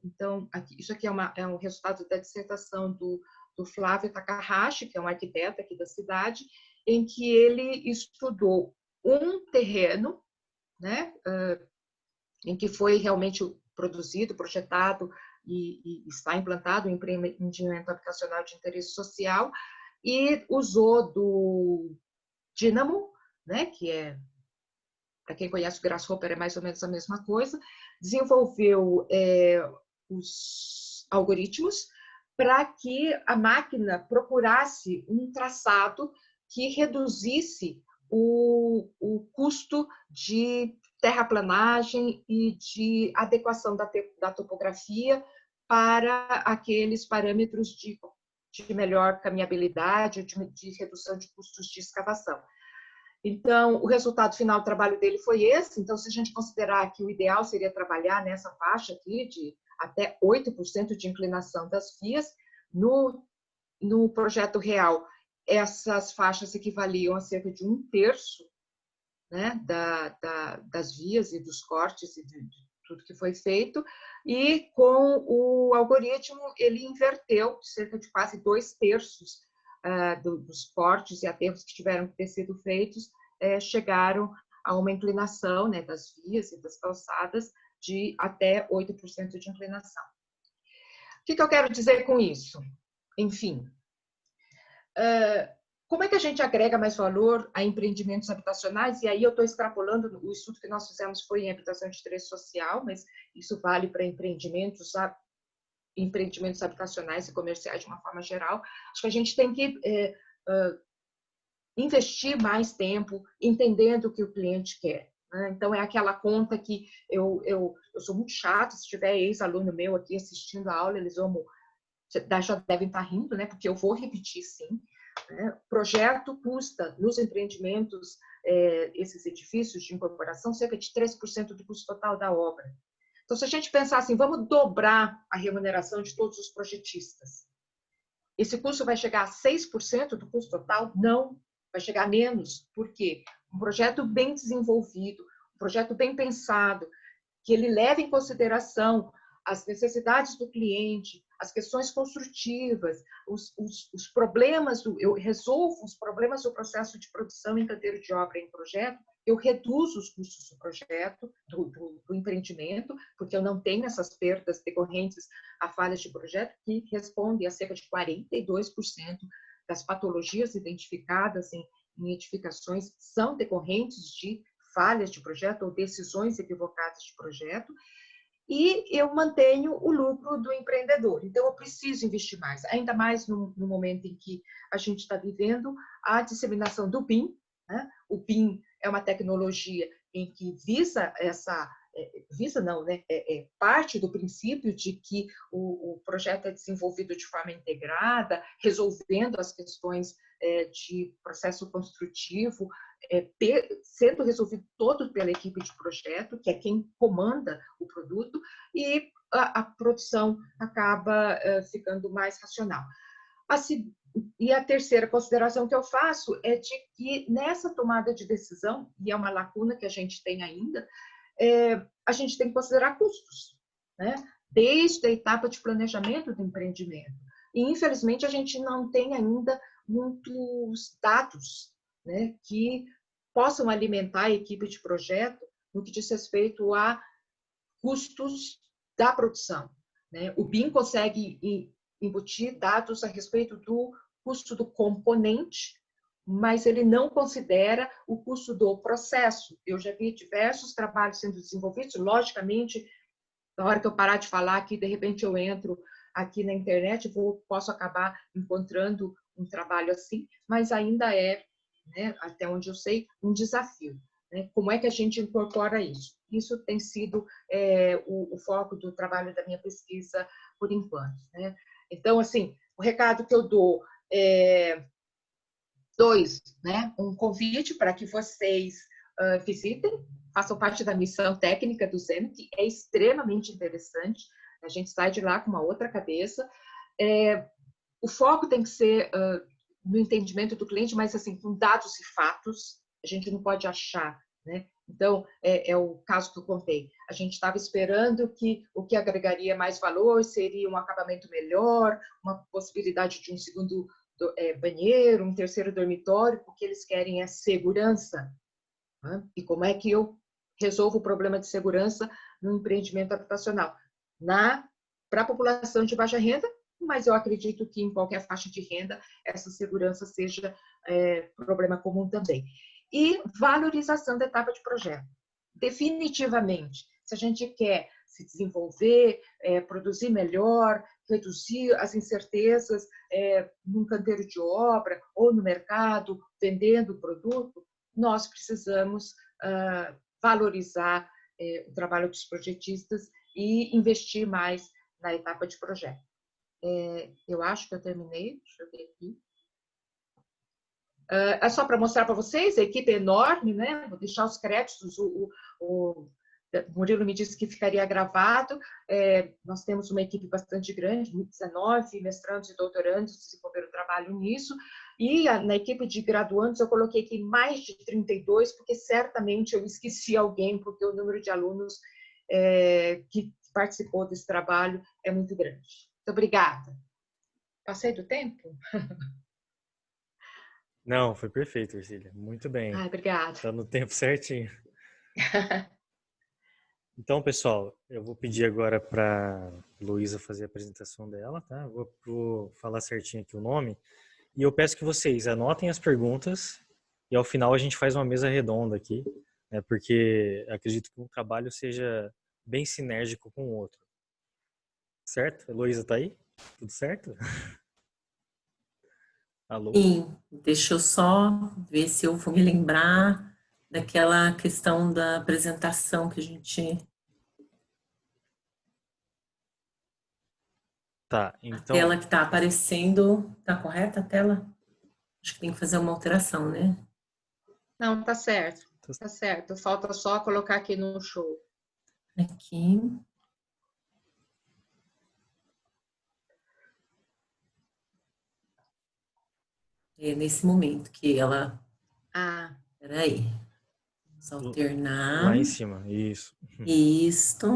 Então, isso aqui é um resultado da dissertação do Flávio Takahashi, que é um arquiteto aqui da cidade, em que ele estudou um terreno, né, em que foi realmente produzido, projetado e está implantado um empreendimento habitacional de interesse social, e usou do Dynamo, né, que para quem conhece o Grasshopper, é mais ou menos a mesma coisa, desenvolveu os algoritmos para que a máquina procurasse um traçado que reduzisse o custo de terraplanagem e de adequação da topografia para aqueles parâmetros de melhor caminhabilidade, de redução de custos de escavação. Então, o resultado final do trabalho dele foi esse. Então, se a gente considerar que o ideal seria trabalhar nessa faixa aqui de até 8% de inclinação das vias, no projeto real essas faixas equivaliam a cerca de 1/3, né, das vias e dos cortes e de tudo que foi feito, e com o algoritmo ele inverteu cerca de quase 2/3 dos cortes e aterros que tiveram que ter sido feitos, chegaram a uma inclinação, né, das vias e das calçadas de até 8% de inclinação. O que eu quero dizer com isso? Enfim, como é que a gente agrega mais valor a empreendimentos habitacionais? E aí eu estou extrapolando, o estudo que nós fizemos foi em habitação de interesse social, mas isso vale para empreendimentos habitacionais e comerciais de uma forma geral. Acho que a gente tem que investir mais tempo entendendo o que o cliente quer. Né? Então, é aquela conta que eu sou muito chata, se tiver ex-aluno meu aqui assistindo a aula, eles já devem estar rindo, né? Porque eu vou repetir, sim. Né? Projeto custa, nos empreendimentos, esses edifícios de incorporação, cerca de 3% do custo total da obra. Então, se a gente pensar assim, vamos dobrar a remuneração de todos os projetistas. Esse custo vai chegar a 6% do custo total? Não, vai chegar a menos. Por quê? Um projeto bem desenvolvido, um projeto bem pensado, que ele leve em consideração as necessidades do cliente, as questões construtivas, os problemas, eu resolvo os problemas do processo de produção em canteiro de obra em projeto, eu reduzo os custos do projeto, do empreendimento, porque eu não tenho essas perdas decorrentes a falhas de projeto, que respondem a cerca de 42% das patologias identificadas em edificações são decorrentes de falhas de projeto ou decisões equivocadas de projeto, e eu mantenho o lucro do empreendedor. Então, eu preciso investir mais, ainda mais no momento em que a gente está vivendo a disseminação do BIM. Né? O BIM é uma tecnologia em que parte do princípio de que o projeto é desenvolvido de forma integrada, resolvendo as questões de processo construtivo, sendo resolvido todo pela equipe de projeto, que é quem comanda o produto, e a produção acaba ficando mais racional. E a terceira consideração que eu faço é de que nessa tomada de decisão, e é uma lacuna que a gente tem ainda, a gente tem que considerar custos, né? Desde a etapa de planejamento do empreendimento. E, infelizmente, a gente não tem ainda muitos dados, né, que possam alimentar a equipe de projeto no que diz respeito a custos da produção. Né? O BIM consegue embutir dados a respeito do custo do componente, mas ele não considera o custo do processo. Eu já vi diversos trabalhos sendo desenvolvidos, logicamente, na hora que eu parar de falar aqui, de repente eu entro aqui na internet, posso acabar encontrando um trabalho assim, mas ainda é, né, até onde eu sei, um desafio. Né? Como é que a gente incorpora isso? Isso tem sido o foco do trabalho da minha pesquisa por enquanto. Né? Então, assim, o recado que eu dou é né? Um convite para que vocês visitem, façam parte da missão técnica do ZEM, que é extremamente interessante. A gente sai de lá com uma outra cabeça. O foco tem que ser no entendimento do cliente, mas assim, com dados e fatos. A gente não pode achar, né? Então, é o caso que eu contei. A gente estava esperando que o que agregaria mais valor seria um acabamento melhor, uma possibilidade de um segundo banheiro, um terceiro dormitório, porque eles querem é segurança. Né? E como é que eu resolvo o problema de segurança no empreendimento habitacional? Para a população de baixa renda, mas eu acredito que em qualquer faixa de renda essa segurança seja problema comum também. E valorização da etapa de projeto. Definitivamente, se a gente quer se desenvolver, produzir melhor, reduzir as incertezas num canteiro de obra ou no mercado, vendendo o produto, nós precisamos valorizar o trabalho dos projetistas e investir mais na etapa de projeto. Eu acho que eu terminei, deixa eu ver aqui. É só para mostrar para vocês, a equipe é enorme, né? Vou deixar os créditos, o Murilo me disse que ficaria gravado. Nós temos uma equipe bastante grande, 19 mestrandos e doutorandos desenvolveram trabalho nisso, E na equipe de graduandos eu coloquei aqui mais de 32, porque certamente eu esqueci alguém, porque o número de alunos que participou desse trabalho é muito grande. Muito obrigada. Passei do tempo? Não, foi perfeito, Ercília. Muito bem. Obrigada. Tá no tempo certinho. Então, pessoal, eu vou pedir agora para Luísa fazer a apresentação dela, tá? Vou falar certinho aqui o nome. E eu peço que vocês anotem as perguntas e ao final a gente faz uma mesa redonda aqui, né? Porque acredito que um trabalho seja bem sinérgico com o outro. Certo? Heloísa tá aí? Tudo certo? Alô? Sim, deixa eu só ver se eu vou me lembrar daquela questão da apresentação que a gente... Tá, A então... tela que está aparecendo, tá correta a tela? Acho que tem que fazer uma alteração, né? Não, tá certo. Tá certo. Falta só colocar aqui no show. Aqui. É nesse momento que ela... Peraí. Vamos alternar. Lá em cima, isso. Isto.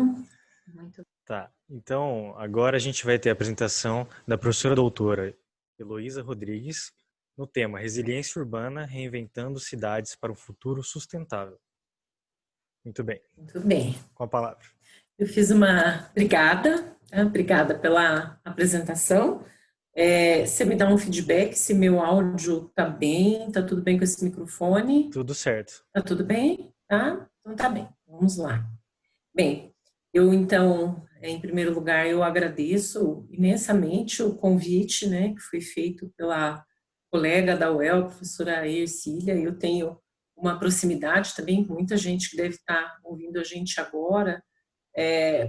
Muito. Tá, então agora a gente vai ter a apresentação da professora doutora Heloísa Rodrigues no tema Resiliência Urbana, reinventando cidades para um futuro sustentável. Muito bem. Muito bem. Com a palavra. Eu fiz uma... Obrigada. Obrigada pela apresentação. Você me dá um feedback se meu áudio tá bem, tá tudo bem com esse microfone? Tudo certo. Tá tudo bem? Tá? Então tá bem, vamos lá. Bem, eu então, em primeiro lugar, eu agradeço imensamente o convite, né, que foi feito pela colega da UEL, a professora Ercília. Eu tenho uma proximidade também com muita gente que deve estar ouvindo a gente agora,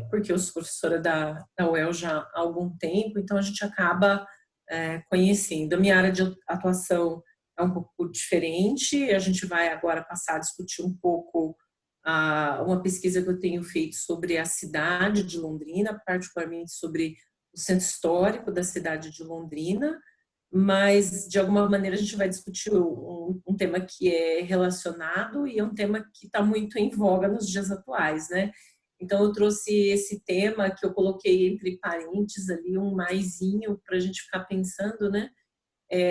porque eu sou professora da UEL já há algum tempo, então a gente acaba conhecendo. A minha área de atuação é um pouco diferente, a gente vai agora passar a discutir um pouco uma pesquisa que eu tenho feito sobre a cidade de Londrina, particularmente sobre o centro histórico da cidade de Londrina, mas de alguma maneira a gente vai discutir um tema que é relacionado e é um tema que está muito em voga nos dias atuais, né? Então eu trouxe esse tema que eu coloquei entre parênteses ali, um maisinho para a gente ficar pensando, né?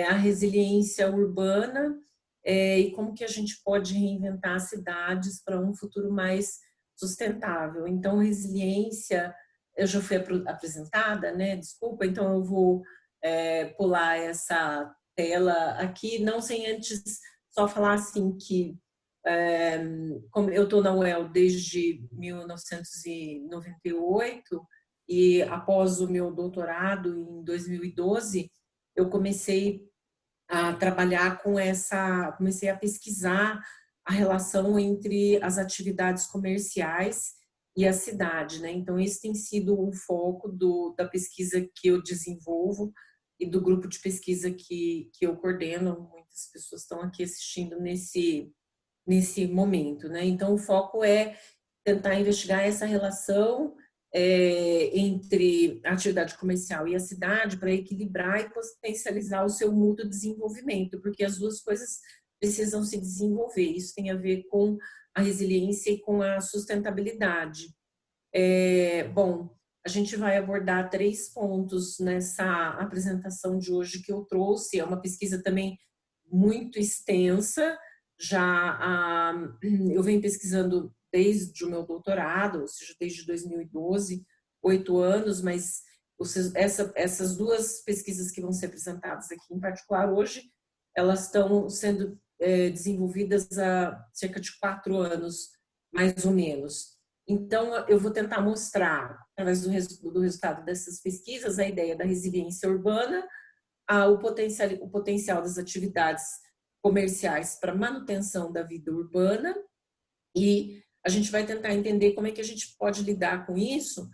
A resiliência urbana e como que a gente pode reinventar cidades para um futuro mais sustentável. Então, resiliência, eu já fui apresentada, né? Desculpa, então eu vou pular essa tela aqui, não sem antes só falar assim que como eu estou na UEL desde 1998 e após o meu doutorado em 2012, eu comecei a trabalhar comecei a pesquisar a relação entre as atividades comerciais e a cidade, né? Então, esse tem sido o foco da pesquisa que eu desenvolvo e do grupo de pesquisa que eu coordeno. Muitas pessoas estão aqui assistindo nesse momento, né? Então, o foco é tentar investigar essa relação entre a atividade comercial e a cidade para equilibrar e potencializar o seu mútuo desenvolvimento, porque as duas coisas precisam se desenvolver. Isso tem a ver com a resiliência e com a sustentabilidade. Bom, a gente vai abordar 3 pontos nessa apresentação de hoje que eu trouxe. É uma pesquisa também muito extensa. Eu venho pesquisando desde o meu doutorado, ou seja, desde 2012, 8 anos, mas essas 2 pesquisas que vão ser apresentadas aqui, em particular hoje, elas estão sendo desenvolvidas há cerca de 4 anos, mais ou menos. Então, eu vou tentar mostrar, através do resultado dessas pesquisas, a ideia da resiliência urbana, o potencial das atividades comerciais para manutenção da vida urbana, e a gente vai tentar entender como é que a gente pode lidar com isso,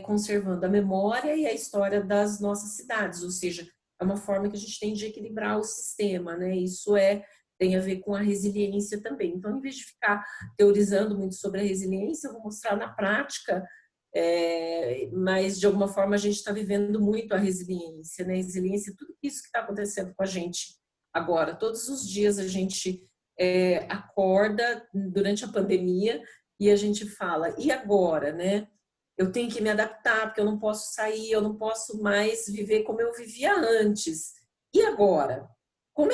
conservando a memória e a história das nossas cidades, ou seja, é uma forma que a gente tem de equilibrar o sistema, né? Isso tem a ver com a resiliência também. Então, em vez de ficar teorizando muito sobre a resiliência, eu vou mostrar na prática, mas de alguma forma a gente está vivendo muito a resiliência, né? Resiliência, tudo isso que está acontecendo com a gente Agora, todos os dias a gente acorda durante a pandemia e a gente fala, e agora, né? Eu tenho que me adaptar, porque eu não posso sair, eu não posso mais viver como eu vivia antes. E agora? Como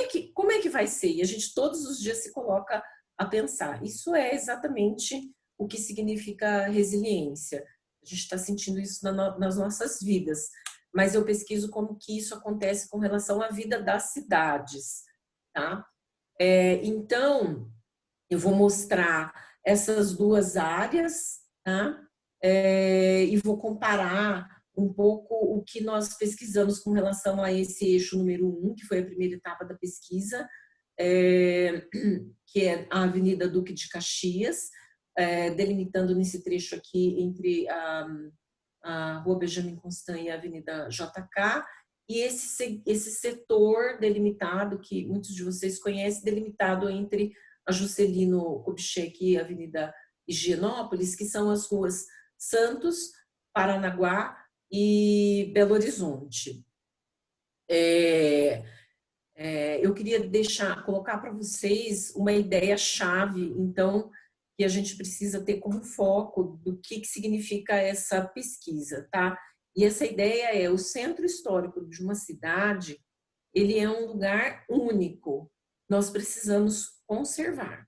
é que vai ser? E a gente todos os dias se coloca a pensar. Isso é exatamente o que significa resiliência. A gente está sentindo isso nas nossas vidas. Mas eu pesquiso como que isso acontece com relação à vida das cidades, tá? Então, eu vou mostrar essas duas áreas, tá? E vou comparar um pouco o que nós pesquisamos com relação a esse eixo número 1, que foi a primeira etapa da pesquisa, que é a Avenida Duque de Caxias, delimitando nesse trecho aqui entre a Rua Benjamin Constant e a Avenida JK, e esse setor delimitado, que muitos de vocês conhecem, delimitado entre a Juscelino Kubitschek e a Avenida Higienópolis, que são as ruas Santos, Paranaguá e Belo Horizonte. Eu queria colocar para vocês uma ideia-chave, então, que a gente precisa ter como foco do que significa essa pesquisa, tá? E essa ideia é: o centro histórico de uma cidade, ele é um lugar único. Nós precisamos conservar.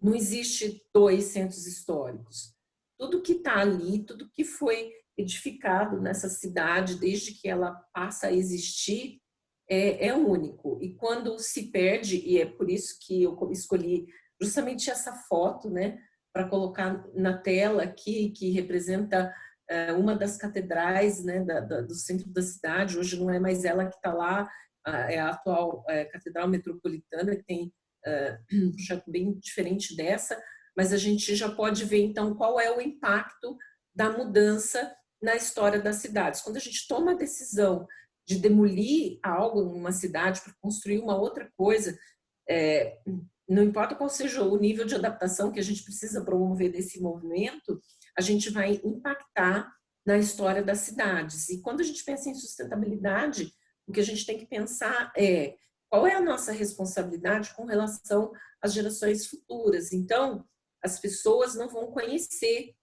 Não existe dois centros históricos. Tudo que está ali, tudo que foi edificado nessa cidade, desde que ela passa a existir, é único. E quando se perde, e é por isso que eu escolhi justamente essa foto, né, para colocar na tela aqui, que representa uma das catedrais, né, do centro da cidade. Hoje não é mais ela que está lá, é a atual Catedral Metropolitana, que tem um projeto bem diferente dessa, mas a gente já pode ver, então, qual é o impacto da mudança na história das cidades. Quando a gente toma a decisão de demolir algo em uma cidade para construir uma outra coisa, não importa qual seja o nível de adaptação que a gente precisa promover desse movimento, a gente vai impactar na história das cidades. E quando a gente pensa em sustentabilidade, o que a gente tem que pensar é: qual é a nossa responsabilidade com relação às gerações futuras? Então, as pessoas não vão conhecer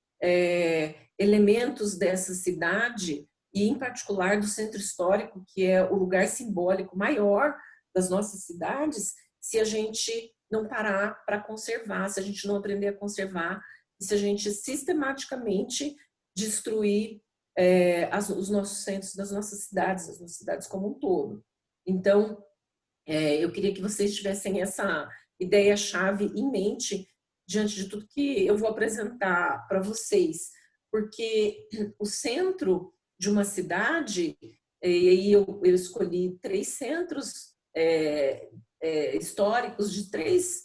elementos dessa cidade, e em particular do centro histórico, que é o lugar simbólico maior das nossas cidades, se a gente não parar para conservar, se a gente não aprender a conservar, e se a gente sistematicamente destruir os nossos centros das nossas cidades como um todo. Então, eu queria que vocês tivessem essa ideia-chave em mente diante de tudo que eu vou apresentar para vocês, porque o centro de uma cidade, e aí eu escolhi 3 centros históricos de 3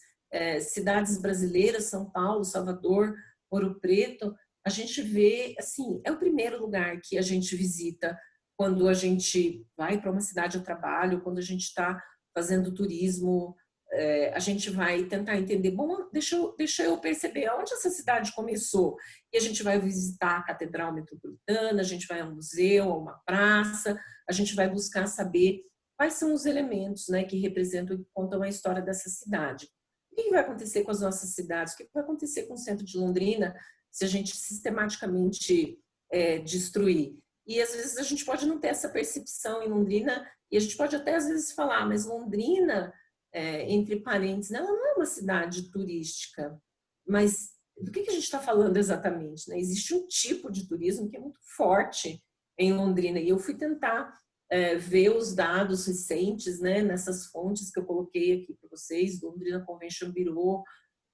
cidades brasileiras: São Paulo, Salvador, Ouro Preto. A gente vê, assim, é o primeiro lugar que a gente visita quando a gente vai para uma cidade a trabalho, quando a gente está fazendo turismo. A gente vai tentar entender, bom, deixa eu perceber onde essa cidade começou. E a gente vai visitar a Catedral Metropolitana, a gente vai a um museu, a uma praça, a gente vai buscar saber quais são os elementos, né, que representam e contam a história dessa cidade. O que vai acontecer com as nossas cidades? O que vai acontecer com o centro de Londrina se a gente sistematicamente destruir? E às vezes a gente pode não ter essa percepção em Londrina, e a gente pode até às vezes falar: mas Londrina, entre parênteses, ela não é uma cidade turística. Mas do que a gente está falando exatamente, né? Existe um tipo de turismo que é muito forte em Londrina, e eu fui tentar ver os dados recentes, né, nessas fontes que eu coloquei aqui para vocês, do Londrina Convention Bureau,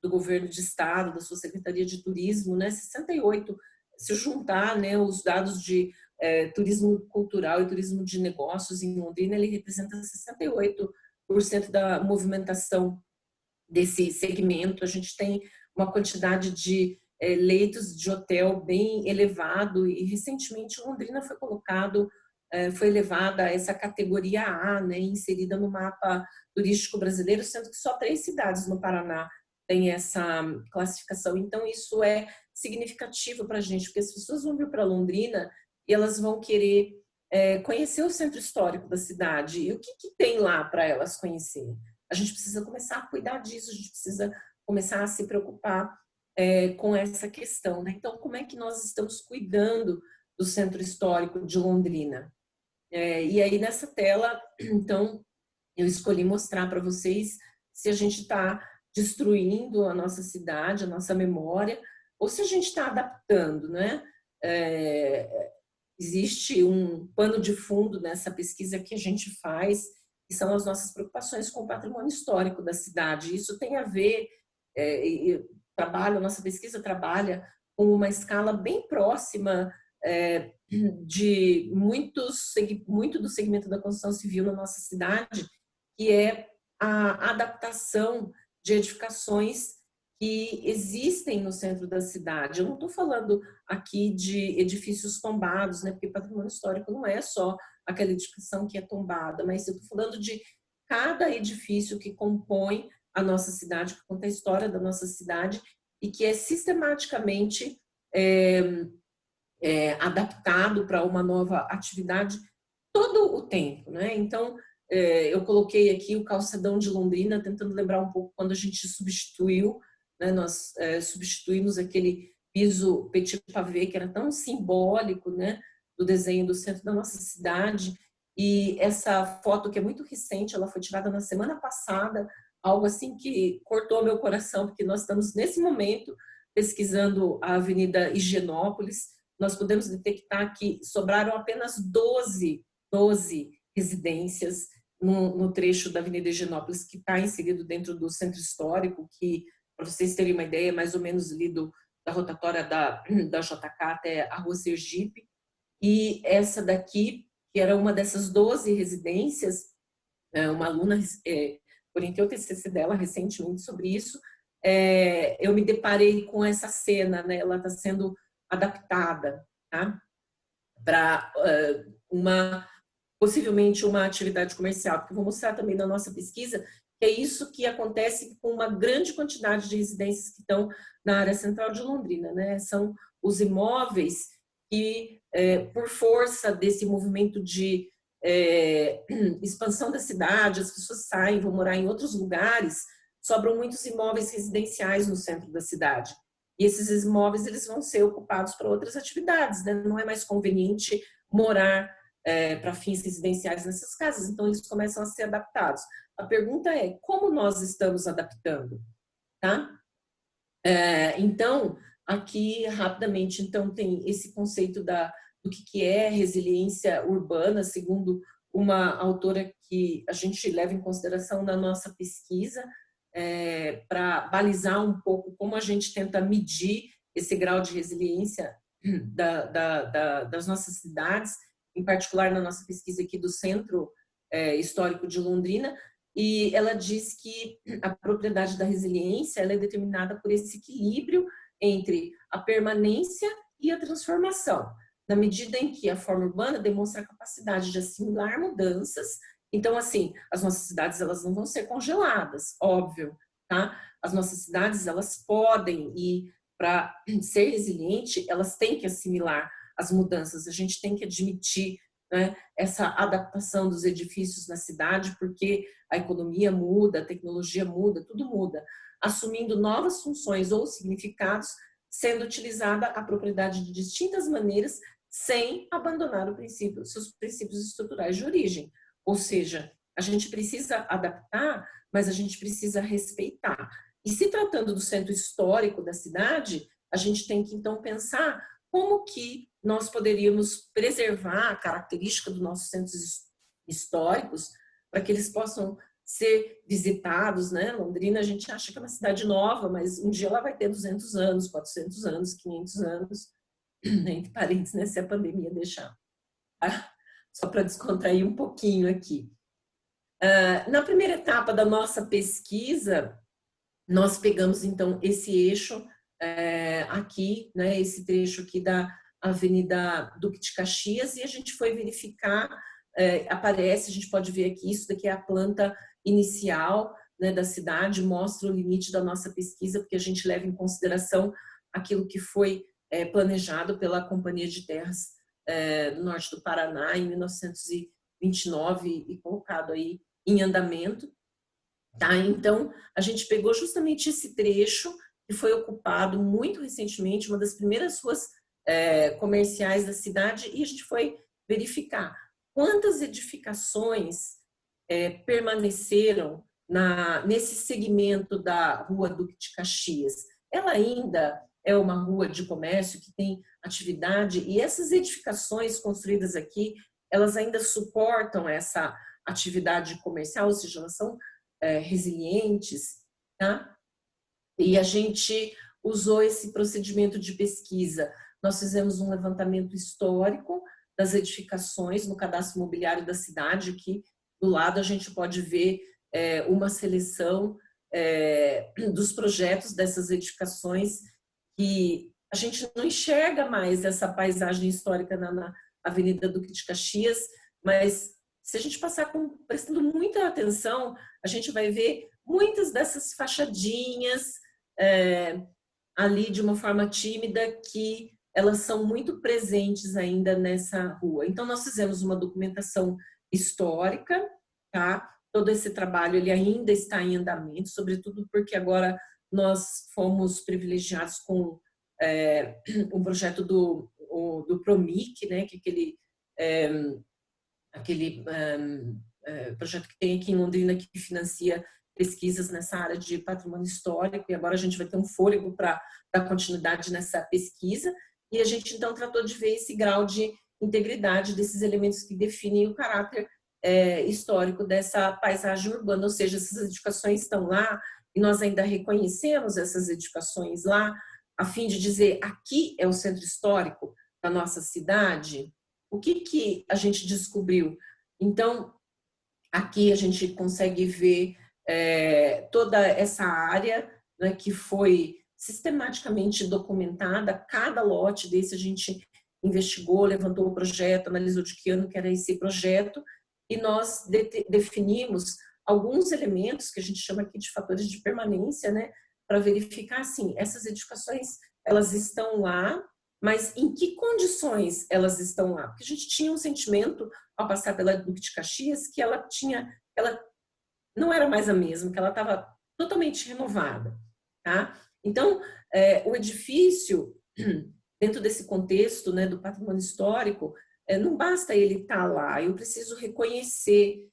do governo de estado, da sua Secretaria de Turismo, né, 68, se juntar, né, os dados de turismo cultural e turismo de negócios em Londrina, ele representa 68% da movimentação desse segmento. A gente tem uma quantidade de leitos de hotel bem elevado, e recentemente Londrina foi elevada a essa categoria A, né, inserida no mapa turístico brasileiro, sendo que só 3 cidades no Paraná têm essa classificação. Então, isso é significativo para a gente, porque as pessoas vão vir para Londrina e elas vão querer conhecer o centro histórico da cidade. E o que tem lá para elas conhecerem? A gente precisa começar a cuidar disso, a gente precisa começar a se preocupar com essa questão, né? Então, como é que nós estamos cuidando do centro histórico de Londrina? E aí, nessa tela, então, eu escolhi mostrar para vocês se a gente está destruindo a nossa cidade, a nossa memória, ou se a gente está adaptando, né? Existe um pano de fundo nessa pesquisa que a gente faz, que são as nossas preocupações com o patrimônio histórico da cidade. Isso tem a ver, a nossa pesquisa trabalha com uma escala bem próxima de muito do segmento da construção civil na nossa cidade, que é a adaptação de edificações que existem no centro da cidade. Eu não estou falando aqui de edifícios tombados, né? Porque patrimônio histórico não é só aquela edificação que é tombada, mas eu estou falando de cada edifício que compõe a nossa cidade, que conta a história da nossa cidade e que é sistematicamente adaptado para uma nova atividade todo o tempo, né? Então, eu coloquei aqui o calçadão de Londrina, tentando lembrar um pouco quando a gente substituiu, né? Nós substituímos aquele piso petit pavé, que era tão simbólico, né? Do desenho do centro da nossa cidade. E essa foto, que é muito recente, ela foi tirada na semana passada, algo assim que cortou meu coração, porque nós estamos, nesse momento, pesquisando a Avenida Higienópolis. Nós podemos detectar que sobraram apenas 12 residências no trecho da Avenida Higienópolis, que está inserido dentro do centro histórico, que, para vocês terem uma ideia, é mais ou menos ali da rotatória da JK até a Rua Sergipe. E essa daqui, que era uma dessas 12 residências, uma aluna orientou o TCC dela recentemente sobre isso, eu me deparei com essa cena, né? Ela está sendo adaptada, tá? Para possivelmente uma atividade comercial, porque eu vou mostrar também na nossa pesquisa que é isso que acontece com uma grande quantidade de residências que estão na área central de Londrina, né? São os imóveis que, por força desse movimento de expansão da cidade, as pessoas saem, vão morar em outros lugares, sobram muitos imóveis residenciais no centro da cidade. E esses imóveis eles vão ser ocupados para outras atividades, né? Não é mais conveniente morar para fins residenciais nessas casas, então eles começam a ser adaptados. A pergunta é, como nós estamos adaptando? Tá? Então, aqui, rapidamente, então, tem esse conceito do que é resiliência urbana, segundo uma autora que a gente leva em consideração na nossa pesquisa, para balizar um pouco como a gente tenta medir esse grau de resiliência das nossas cidades, em particular na nossa pesquisa aqui do Centro Histórico de Londrina, e ela diz que a propriedade da resiliência ela é determinada por esse equilíbrio entre a permanência e a transformação, na medida em que a forma urbana demonstra a capacidade de assimilar mudanças. Então, assim, as nossas cidades elas não vão ser congeladas, óbvio, tá? As nossas cidades elas podem, e para ser resiliente, elas têm que assimilar as mudanças. A gente tem que admitir, né, essa adaptação dos edifícios na cidade, porque a economia muda, a tecnologia muda, tudo muda, assumindo novas funções ou significados, sendo utilizada a propriedade de distintas maneiras, sem abandonar seus princípios estruturais de origem. Ou seja, a gente precisa adaptar, mas a gente precisa respeitar. E se tratando do centro histórico da cidade, a gente tem que então pensar como que nós poderíamos preservar a característica dos nossos centros históricos para que eles possam ser visitados, né? Londrina, a gente acha que é uma cidade nova, mas um dia ela vai ter 200 anos, 400 anos, 500 anos, entre parênteses, né? Se a pandemia deixar. Tá? Só para descontrair um pouquinho aqui. Na primeira etapa da nossa pesquisa, nós pegamos, então, esse eixo aqui, né, esse trecho aqui da Avenida Duque de Caxias, e a gente foi verificar, aparece, a gente pode ver aqui, isso daqui é a planta inicial, né, da cidade, mostra o limite da nossa pesquisa, porque a gente leva em consideração aquilo que foi planejado pela Companhia de Terras no norte do Paraná, em 1929, e colocado aí em andamento. Tá? Então, a gente pegou justamente esse trecho que foi ocupado muito recentemente, uma das primeiras ruas comerciais da cidade, e a gente foi verificar quantas edificações permaneceram nesse segmento da Rua Duque de Caxias. Ela ainda é uma rua de comércio que tem atividade, e essas edificações construídas aqui, elas ainda suportam essa atividade comercial, ou seja, elas são resilientes, tá? E a gente usou esse procedimento de pesquisa. Nós fizemos um levantamento histórico das edificações no cadastro imobiliário da cidade. Aqui do lado a gente pode ver uma seleção dos projetos dessas edificações, que a gente não enxerga mais essa paisagem histórica na Avenida Duque de Caxias, mas se a gente passar prestando muita atenção, a gente vai ver muitas dessas fachadinhas ali de uma forma tímida, que elas são muito presentes ainda nessa rua. Então, nós fizemos uma documentação histórica, tá? Todo esse trabalho ele ainda está em andamento, sobretudo porque agora nós fomos privilegiados com um projeto do PROMIC, né? Que é aquele projeto que tem aqui em Londrina, que financia pesquisas nessa área de patrimônio histórico, e agora a gente vai ter um fôlego para dar continuidade nessa pesquisa, e a gente então tratou de ver esse grau de integridade desses elementos que definem o caráter histórico dessa paisagem urbana, ou seja, essas edificações estão lá, e nós ainda reconhecemos essas edificações lá, a fim de dizer, aqui é o centro histórico da nossa cidade. O que a gente descobriu? Então, aqui a gente consegue ver toda essa área, né, que foi sistematicamente documentada. Cada lote desse a gente investigou, levantou o projeto, analisou de que ano que era esse projeto, e nós definimos alguns elementos que a gente chama aqui de fatores de permanência, né, para verificar, assim, essas edificações, elas estão lá, mas em que condições elas estão lá? Porque a gente tinha um sentimento, ao passar pela Duque de Caxias, que ela não era mais a mesma, que ela estava totalmente renovada, tá? Então, o edifício, dentro desse contexto, né, do patrimônio histórico, não basta ele estar lá, eu preciso reconhecer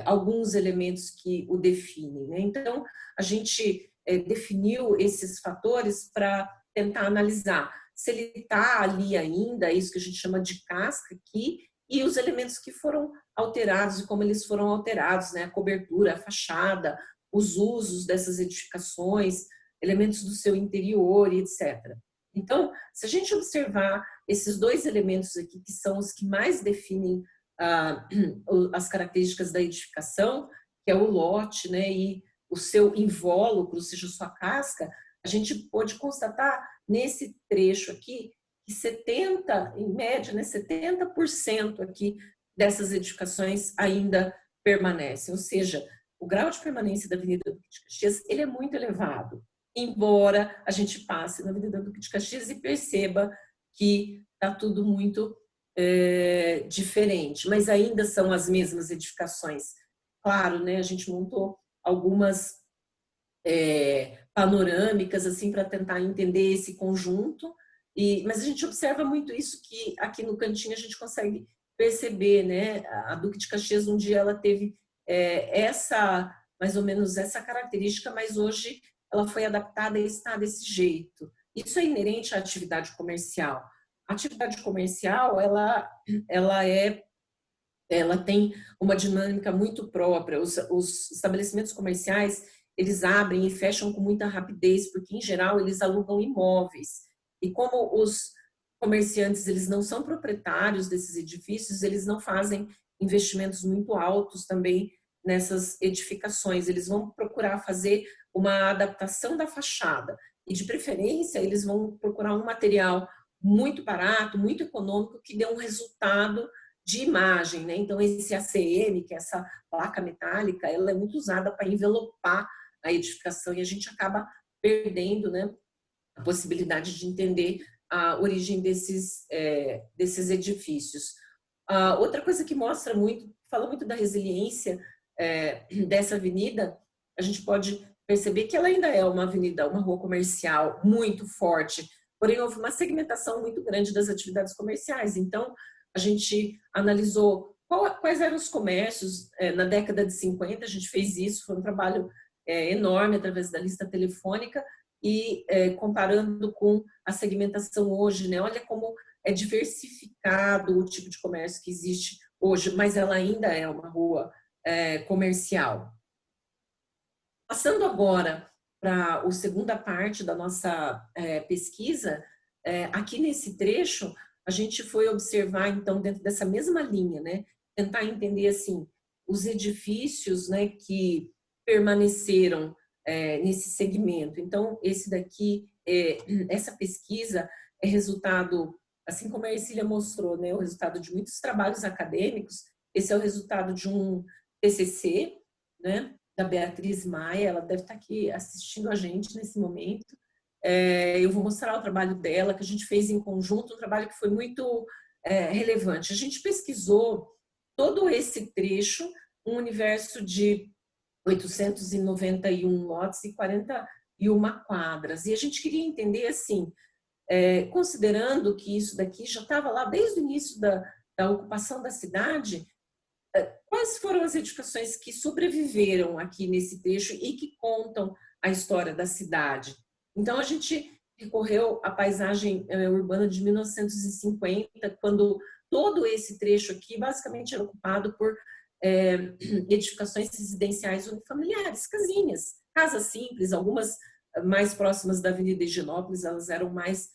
alguns elementos que o definem, né? Então, a gente definiu esses fatores para tentar analisar se ele está ali ainda, isso que a gente chama de casca aqui, e os elementos que foram alterados e como eles foram alterados, né? A cobertura, a fachada, os usos dessas edificações, elementos do seu interior e etc. Então, se a gente observar esses dois elementos aqui, que são os que mais definem as características da edificação, que é o lote, né, e o seu invólucro, ou seja, sua casca, a gente pode constatar nesse trecho aqui que 70%, em média, né, 70% aqui dessas edificações ainda permanecem, ou seja, o grau de permanência da Avenida Duque de Caxias, ele é muito elevado, embora a gente passe na Avenida Duque de Caxias e perceba que está tudo muito diferente, mas ainda são as mesmas edificações. Claro, né, a gente montou algumas panorâmicas assim para tentar entender esse conjunto, mas a gente observa muito isso, que aqui no cantinho a gente consegue perceber, né? A Duque de Caxias um dia ela teve mais ou menos essa característica, mas hoje ela foi adaptada e está desse jeito. Isso é inerente à atividade comercial. A atividade comercial ela tem uma dinâmica muito própria. Os estabelecimentos comerciais, eles abrem e fecham com muita rapidez, porque, em geral, eles alugam imóveis. E como os comerciantes eles não são proprietários desses edifícios, eles não fazem investimentos muito altos também nessas edificações. Eles vão procurar fazer uma adaptação da fachada. E, de preferência, eles vão procurar um material muito barato, muito econômico, que dê um resultado de imagem, né? Então, esse ACM, que é essa placa metálica, ela é muito usada para envelopar a edificação, e a gente acaba perdendo, né, a possibilidade de entender a origem desses edifícios. Outra coisa que mostra muito, fala muito da resiliência dessa avenida, a gente pode perceber que ela ainda é uma avenida, uma rua comercial muito forte, porém houve uma segmentação muito grande das atividades comerciais. Então, a gente analisou quais eram os comércios na década de 50, a gente fez isso, foi um trabalho enorme através da lista telefônica e comparando com a segmentação hoje, né? Olha como é diversificado o tipo de comércio que existe hoje, mas ela ainda é uma rua comercial. Passando agora para a segunda parte da nossa pesquisa, aqui nesse trecho, a gente foi observar, então, dentro dessa mesma linha, né, tentar entender, assim, os edifícios, né, que permaneceram nesse segmento. Então, esse daqui, essa pesquisa é resultado, assim como a Ercília mostrou, né, o resultado de muitos trabalhos acadêmicos. Esse é o resultado de um TCC, né, da Beatriz Maia, ela deve estar aqui assistindo a gente nesse momento. Eu vou mostrar o trabalho dela, que a gente fez em conjunto, um trabalho que foi muito relevante. A gente pesquisou todo esse trecho, um universo de 891 lotes e 41 quadras. E a gente queria entender, assim, considerando que isso daqui já estava lá desde o início da ocupação da cidade, quais foram as edificações que sobreviveram aqui nesse trecho e que contam a história da cidade? Então, a gente recorreu à paisagem urbana de 1950, quando todo esse trecho aqui basicamente era ocupado por edificações residenciais unifamiliares, casinhas, casas simples, algumas mais próximas da Avenida Higienópolis, elas eram mais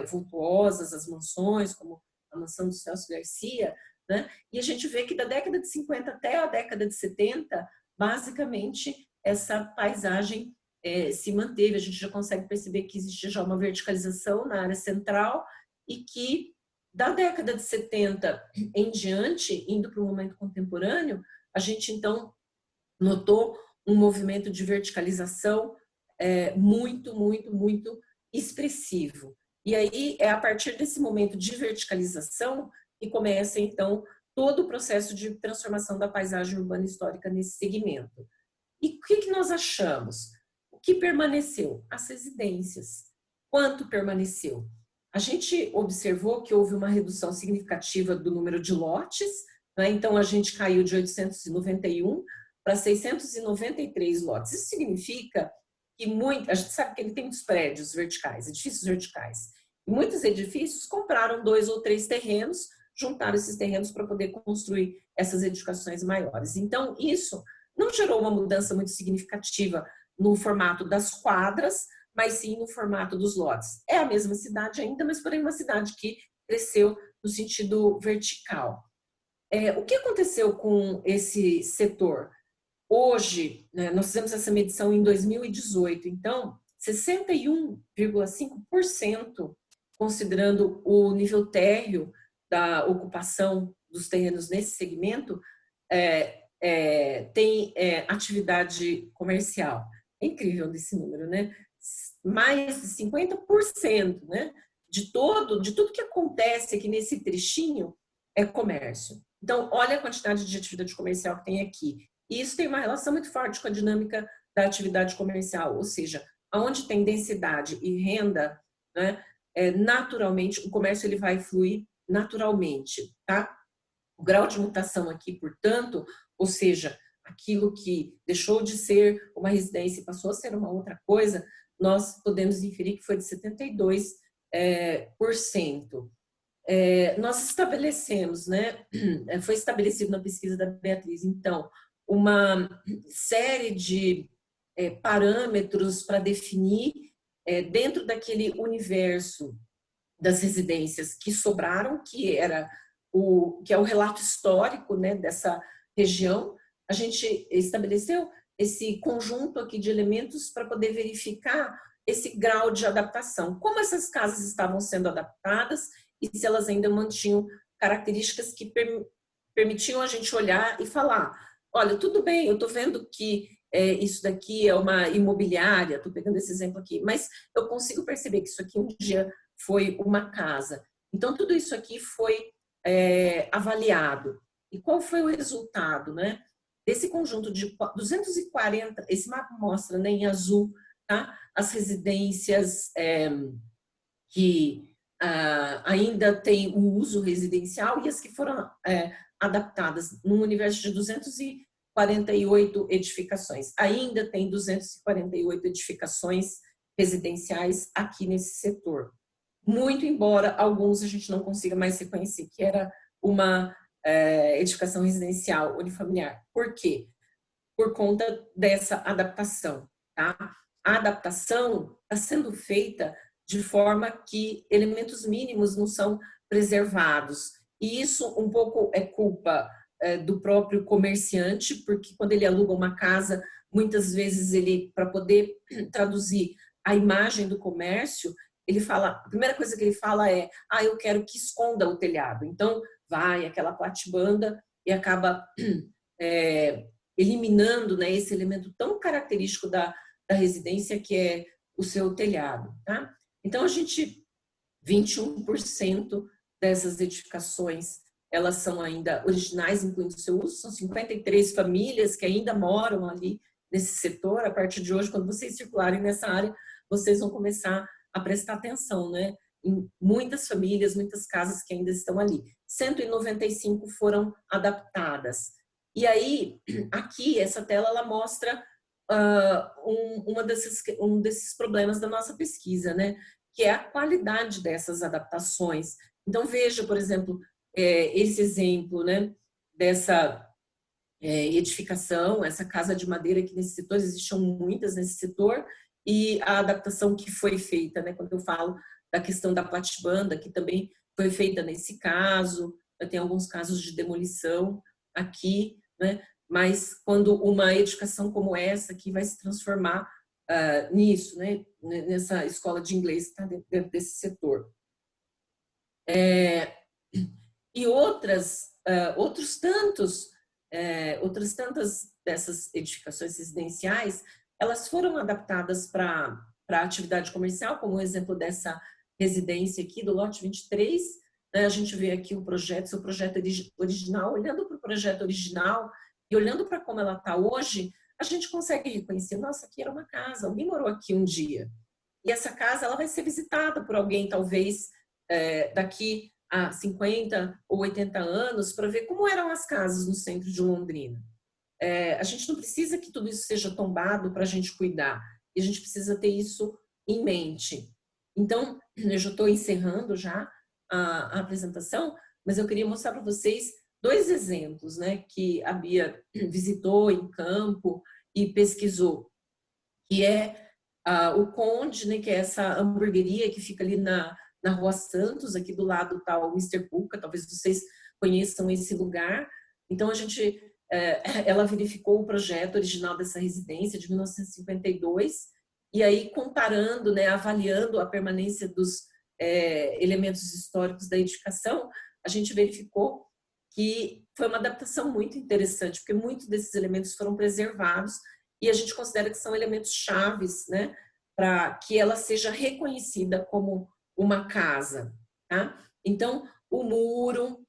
vultuosas, as mansões, como a mansão do Celso Garcia, né? E a gente vê que da década de 50 até a década de 70, basicamente, essa paisagem se manteve. A gente já consegue perceber que existe já uma verticalização na área central e que da década de 70 em diante, indo para o momento contemporâneo, a gente então notou um movimento de verticalização muito, muito, muito expressivo. E aí é a partir desse momento de verticalização que começa então todo o processo de transformação da paisagem urbana histórica nesse segmento. E o que nós achamos? O que permaneceu? As residências. Quanto permaneceu? A gente observou que houve uma redução significativa do número de lotes, né? Então a gente caiu de 891 para 693 lotes. Isso significa que a gente sabe que ele tem muitos prédios verticais, edifícios verticais. E muitos edifícios compraram 2 ou 3 terrenos, juntaram esses terrenos para poder construir essas edificações maiores. Então, isso não gerou uma mudança muito significativa no formato das quadras, mas sim no formato dos lotes. É a mesma cidade ainda, mas porém uma cidade que cresceu no sentido vertical. O que aconteceu com esse setor? Hoje, né, nós fizemos essa medição em 2018, então 61,5%, considerando o nível térreo da ocupação dos terrenos nesse segmento, tem atividade comercial. É incrível esse número, né? Mais de 50%, né? De tudo que acontece aqui nesse trechinho é comércio. Então, olha a quantidade de atividade comercial que tem aqui. E isso tem uma relação muito forte com a dinâmica da atividade comercial, ou seja, onde tem densidade e renda, né, naturalmente, o comércio ele vai fluir naturalmente, tá? O grau de mutação aqui, portanto, ou seja, aquilo que deixou de ser uma residência e passou a ser uma outra coisa, nós podemos inferir que foi de 72%. Nós estabelecemos, né, foi estabelecido na pesquisa da Beatriz, então, uma série de parâmetros para definir, dentro daquele universo das residências que sobraram, que é o relato histórico, né, dessa região, a gente estabeleceu esse conjunto aqui de elementos para poder verificar esse grau de adaptação, como essas casas estavam sendo adaptadas e se elas ainda mantinham características que permitiam a gente olhar e falar, olha, tudo bem, eu estou vendo que isso daqui é uma imobiliária, estou pegando esse exemplo aqui, mas eu consigo perceber que isso aqui um dia foi uma casa. Então, tudo isso aqui foi avaliado. E qual foi o resultado, né? Desse conjunto de 240, esse mapa mostra, né, em azul, tá? As residências que ainda têm o uso residencial e as que foram adaptadas num universo de 248 edificações. Ainda tem 248 edificações residenciais aqui nesse setor. Muito embora alguns a gente não consiga mais reconhecer que era uma edificação residencial unifamiliar. Por quê? Por conta dessa adaptação, tá? A adaptação está sendo feita de forma que elementos mínimos não são preservados. E isso um pouco é culpa do próprio comerciante, porque quando ele aluga uma casa, muitas vezes ele, para poder traduzir a imagem do comércio, ele fala, a primeira coisa que ele fala é, eu quero que esconda o telhado. Então, vai aquela platibanda e acaba eliminando, né, esse elemento tão característico da residência, que é o seu telhado, tá? Então, 21% dessas edificações, elas são ainda originais, incluindo o seu uso, são 53 famílias que ainda moram ali nesse setor. A partir de hoje, quando vocês circularem nessa área, vocês vão começar a prestar atenção, né? Em muitas famílias, muitas casas que ainda estão ali. 195 foram adaptadas. E aí, aqui, essa tela, ela mostra um desses problemas da nossa pesquisa, né? Que é a qualidade dessas adaptações. Então, veja, por exemplo, esse exemplo, né? Dessa edificação, essa casa de madeira que nesse setor, existiam muitas nesse setor, e a adaptação que foi feita, né? Quando eu falo da questão da platibanda, que também foi feita nesse caso, tem alguns casos de demolição aqui, né? Mas quando uma edificação como essa aqui vai se transformar nisso, né? Nessa escola de inglês que está dentro desse setor. E outras tantas dessas edificações residenciais, elas foram adaptadas para a atividade comercial, como o exemplo dessa residência aqui do lote 23. A gente vê aqui o projeto, seu projeto original. Olhando para o projeto original e olhando para como ela está hoje, a gente consegue reconhecer, nossa, aqui era uma casa, alguém morou aqui um dia. E essa casa, ela vai ser visitada por alguém, talvez, daqui a 50 ou 80 anos, para ver como eram as casas no centro de Londrina. A gente não precisa que tudo isso seja tombado para a gente cuidar, e a gente precisa ter isso em mente. Então, eu já estou encerrando já a apresentação, mas eu queria mostrar para vocês 2 exemplos, né, que a Bia visitou em campo e pesquisou, que é o Conde, né, que é essa hamburgueria que fica ali na Rua Santos, aqui do lado está o Mr. Puka, talvez vocês conheçam esse lugar. Então, ela verificou o projeto original dessa residência de 1952, e aí comparando, né, avaliando a permanência dos elementos históricos da edificação, a gente verificou que foi uma adaptação muito interessante, porque muitos desses elementos foram preservados e a gente considera que são elementos chaves, né, para que ela seja reconhecida como uma casa, tá? Então, o muro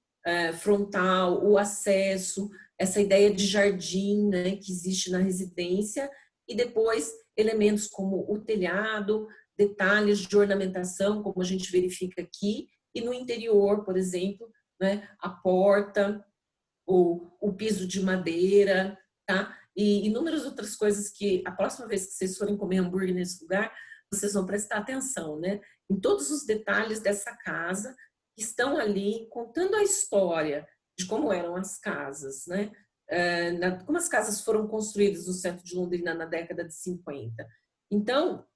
frontal, o acesso, essa ideia de jardim, né, que existe na residência, e depois elementos como o telhado, detalhes de ornamentação, como a gente verifica aqui, e no interior, por exemplo, né, a porta, o piso de madeira, tá? E inúmeras outras coisas que a próxima vez que vocês forem comer hambúrguer nesse lugar, vocês vão prestar atenção, né? Em todos os detalhes dessa casa que estão ali contando a história de como eram as casas, né? Como as casas foram construídas no centro de Londrina na década de 50. Então,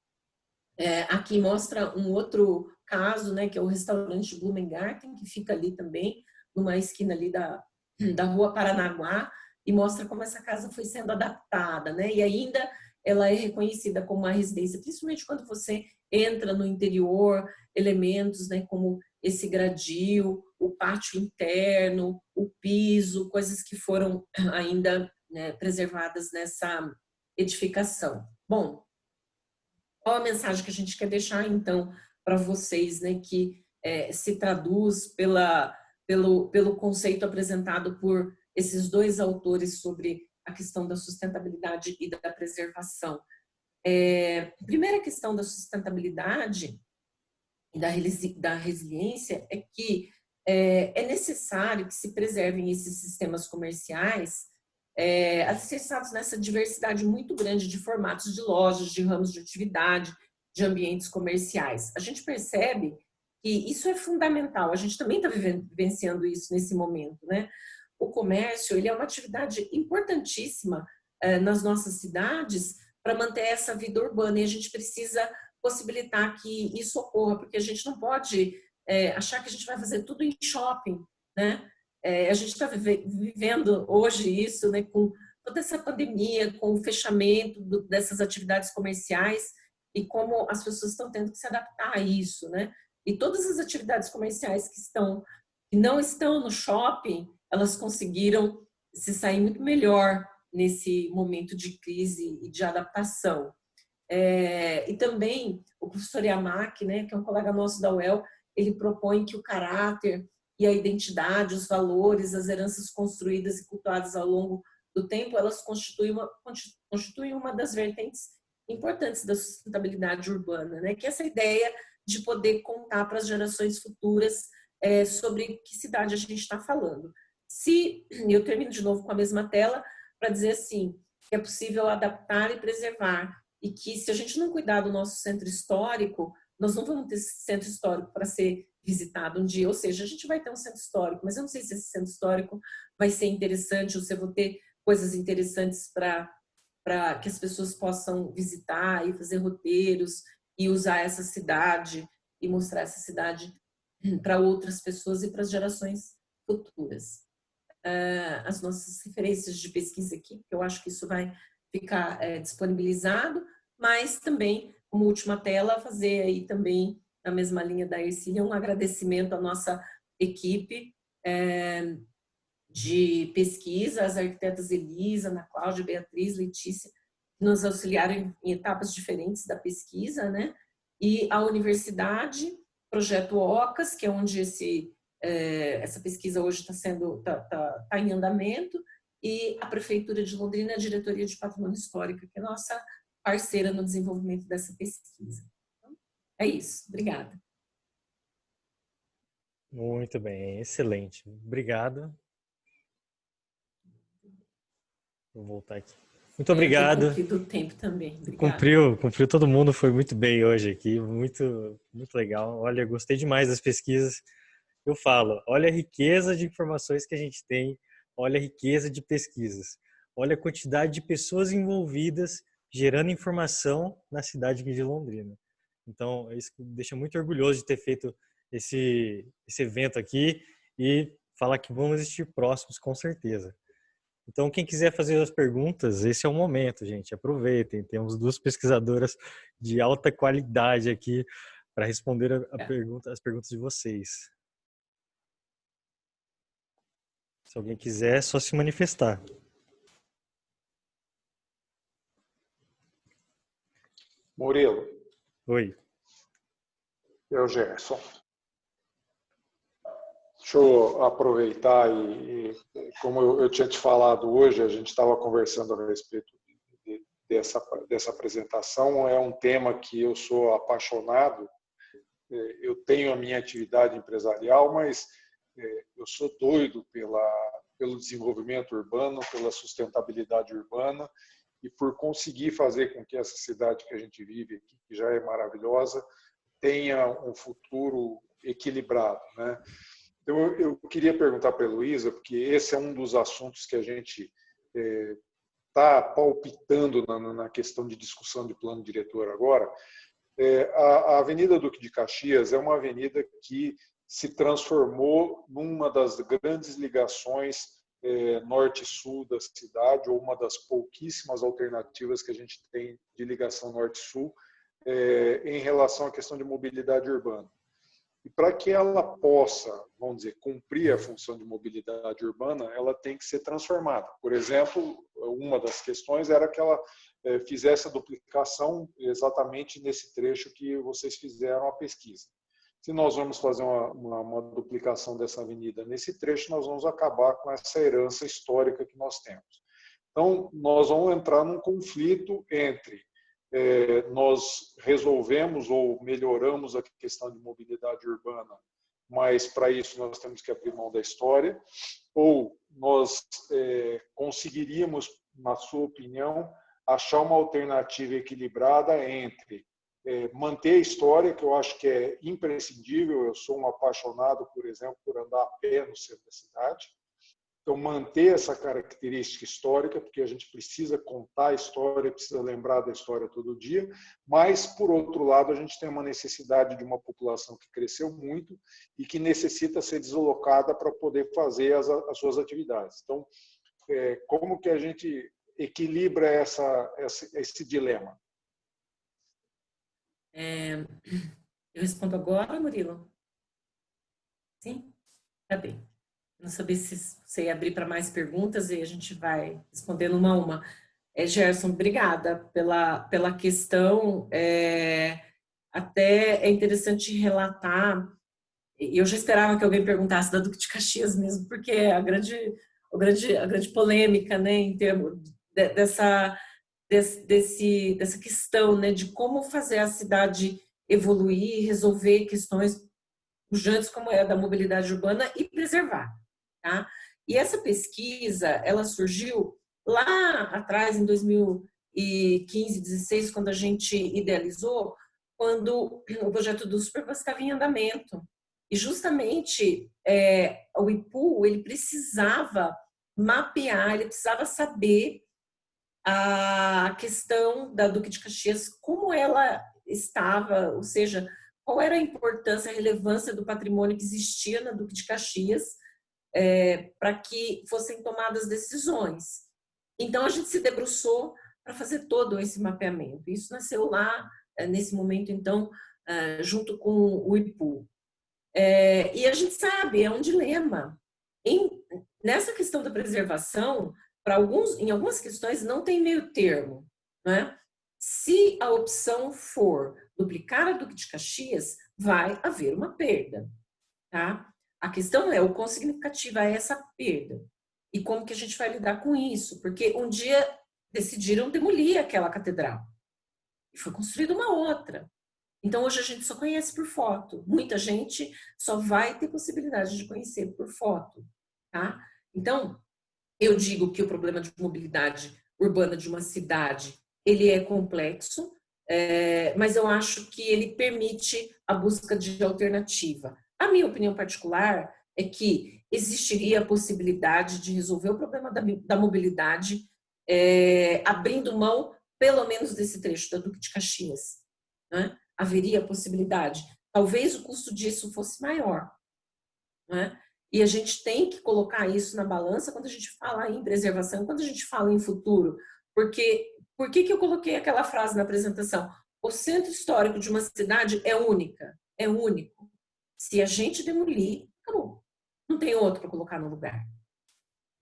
aqui mostra um outro caso, né, que é o restaurante Blumengarten, que fica ali também, numa esquina ali da Rua Paranaguá, e mostra como essa casa foi sendo adaptada, né? E ainda ela é reconhecida como uma residência, principalmente quando você entra no interior, elementos, né, como esse gradil, o pátio interno, o piso, coisas que foram ainda, né, preservadas nessa edificação. Bom, qual a mensagem que a gente quer deixar, então, para vocês, né, que se traduz pelo conceito apresentado por esses dois autores sobre a questão da sustentabilidade e da preservação. A primeira questão da sustentabilidade e da resiliência é que é necessário que se preservem esses sistemas comerciais alicerçados nessa diversidade muito grande de formatos de lojas, de ramos de atividade, de ambientes comerciais. A gente percebe que isso é fundamental, a gente também está vivenciando isso nesse momento, né? O comércio, ele é uma atividade importantíssima nas nossas cidades para manter essa vida urbana, e a gente precisa possibilitar que isso ocorra, porque a gente não pode achar que a gente vai fazer tudo em shopping, né? A gente está vivendo hoje isso, né, com toda essa pandemia, com o fechamento dessas atividades comerciais e como as pessoas estão tendo que se adaptar a isso, né? E todas as atividades comerciais que não estão no shopping, elas conseguiram se sair muito melhor nesse momento de crise e de adaptação. E também o professor Yamaki, né, que é um colega nosso da UEL, ele propõe que o caráter e a identidade, os valores, as heranças construídas e cultuadas ao longo do tempo, elas constituem uma das vertentes importantes da sustentabilidade urbana, né? Que é essa ideia de poder contar para as gerações futuras sobre que cidade a gente está falando. Eu termino de novo com a mesma tela para dizer assim, que é possível adaptar e preservar, e que se a gente não cuidar do nosso centro histórico, nós não vamos ter esse centro histórico para ser visitado um dia, ou seja, a gente vai ter um centro histórico, mas eu não sei se esse centro histórico vai ser interessante, ou se eu vou ter coisas interessantes para que as pessoas possam visitar e fazer roteiros e usar essa cidade e mostrar essa cidade para outras pessoas e para as gerações futuras. As nossas referências de pesquisa aqui, porque eu acho que isso vai ficar disponibilizado, mas também, como última tela, fazer aí também, na mesma linha da Ercília, um agradecimento à nossa equipe de pesquisa, as arquitetas Elisa, Ana Cláudia, Beatriz, Letícia, que nos auxiliaram em etapas diferentes da pesquisa, né? E a universidade, projeto OCAS, que é onde essa pesquisa hoje está em andamento, e a Prefeitura de Londrina, a Diretoria de Patrimônio Histórico, que é nossa parceira no desenvolvimento dessa pesquisa. Então, é isso. Obrigada. Muito bem, excelente. Obrigado. Vou voltar aqui. Muito obrigado. Cumprido o tempo também. Obrigada. Cumpriu todo mundo, foi muito bem hoje aqui, muito legal. Olha, gostei demais das pesquisas. Eu falo, olha a riqueza de informações que a gente tem, olha a riqueza de pesquisas, olha a quantidade de pessoas envolvidas gerando informação na cidade aqui de Londrina. Então, isso me deixa muito orgulhoso de ter feito esse evento aqui e falar que vamos existir próximos, com certeza. Então, quem quiser fazer as perguntas, esse é o momento, gente. Aproveitem. Temos duas pesquisadoras de alta qualidade aqui para responder as perguntas de vocês. Se alguém quiser, é só se manifestar. Murilo. Oi. Eu, Gerson. Deixa eu aproveitar como eu tinha te falado hoje, a gente estava conversando a respeito dessa apresentação, é um tema que eu sou apaixonado. Eu tenho a minha atividade empresarial, mas eu sou doido pelo desenvolvimento urbano, pela sustentabilidade urbana e por conseguir fazer com que essa cidade que a gente vive aqui, que já é maravilhosa, tenha um futuro equilibrado, né? Então, eu queria perguntar para a Heloísa, porque esse é um dos assuntos que a gente está palpitando na questão de discussão de plano diretor agora. A Avenida Duque de Caxias é uma avenida que se transformou numa das grandes ligações norte-sul da cidade, ou uma das pouquíssimas alternativas que a gente tem de ligação norte-sul em relação à questão de mobilidade urbana. E para que ela possa, vamos dizer, cumprir a função de mobilidade urbana, ela tem que ser transformada. Por exemplo, uma das questões era que ela fizesse a duplicação exatamente nesse trecho que vocês fizeram a pesquisa. Se nós vamos fazer uma duplicação dessa avenida nesse trecho, nós vamos acabar com essa herança histórica que nós temos. Então, nós vamos entrar num conflito entre nós resolvemos ou melhoramos a questão de mobilidade urbana, mas para isso nós temos que abrir mão da história, ou nós conseguiríamos, na sua opinião, achar uma alternativa equilibrada entre manter a história, que eu acho que é imprescindível. Eu sou um apaixonado, por exemplo, por andar a pé no centro da cidade. Então, manter essa característica histórica, porque a gente precisa contar a história, precisa lembrar da história todo dia, mas, por outro lado, a gente tem uma necessidade de uma população que cresceu muito e que necessita ser deslocada para poder fazer as suas atividades. Então, como que a gente equilibra esse dilema? Eu respondo agora, Murilo? Sim? Tá bem. Não sabia se você ia abrir para mais perguntas e a gente vai respondendo uma a uma. Gerson, obrigada pela questão. Até é interessante relatar, eu já esperava que alguém perguntasse da Duque de Caxias mesmo, porque é a grande polêmica, né, em termos dessa questão, né, de como fazer a cidade evoluir e resolver questões urgentes como é a da mobilidade urbana e preservar, tá? E essa pesquisa, ela surgiu lá atrás, em 2015, 16, quando a gente idealizou, quando o projeto do Superbus estava em andamento. E justamente o IPU, ele precisava mapear, ele precisava saber a questão da Duque de Caxias, como ela estava, ou seja, qual era a importância, a relevância do patrimônio que existia na Duque de Caxias para que fossem tomadas decisões. Então, a gente se debruçou para fazer todo esse mapeamento. Isso nasceu lá, nesse momento, então, junto com o IPU. E a gente sabe, é um dilema. Nessa questão da preservação, em algumas questões não tem meio termo, né? Se a opção for duplicar a Duque de Caxias, vai haver uma perda, tá? A questão é o quão significativa é essa perda e como que a gente vai lidar com isso, porque um dia decidiram demolir aquela catedral e foi construída uma outra. Então, hoje a gente só conhece por foto. Muita gente só vai ter possibilidade de conhecer por foto, tá? Então, eu digo que o problema de mobilidade urbana de uma cidade, ele é complexo, mas eu acho que ele permite a busca de alternativa. A minha opinião particular é que existiria a possibilidade de resolver o problema da mobilidade abrindo mão, pelo menos, desse trecho da Duque de Caxias, né? Haveria a possibilidade. Talvez o custo disso fosse maior, né? E a gente tem que colocar isso na balança quando a gente fala em preservação, quando a gente fala em futuro. Porque, por que eu coloquei aquela frase na apresentação? O centro histórico de uma cidade é única, é único. Se a gente demolir, acabou. Não tem outro para colocar no lugar.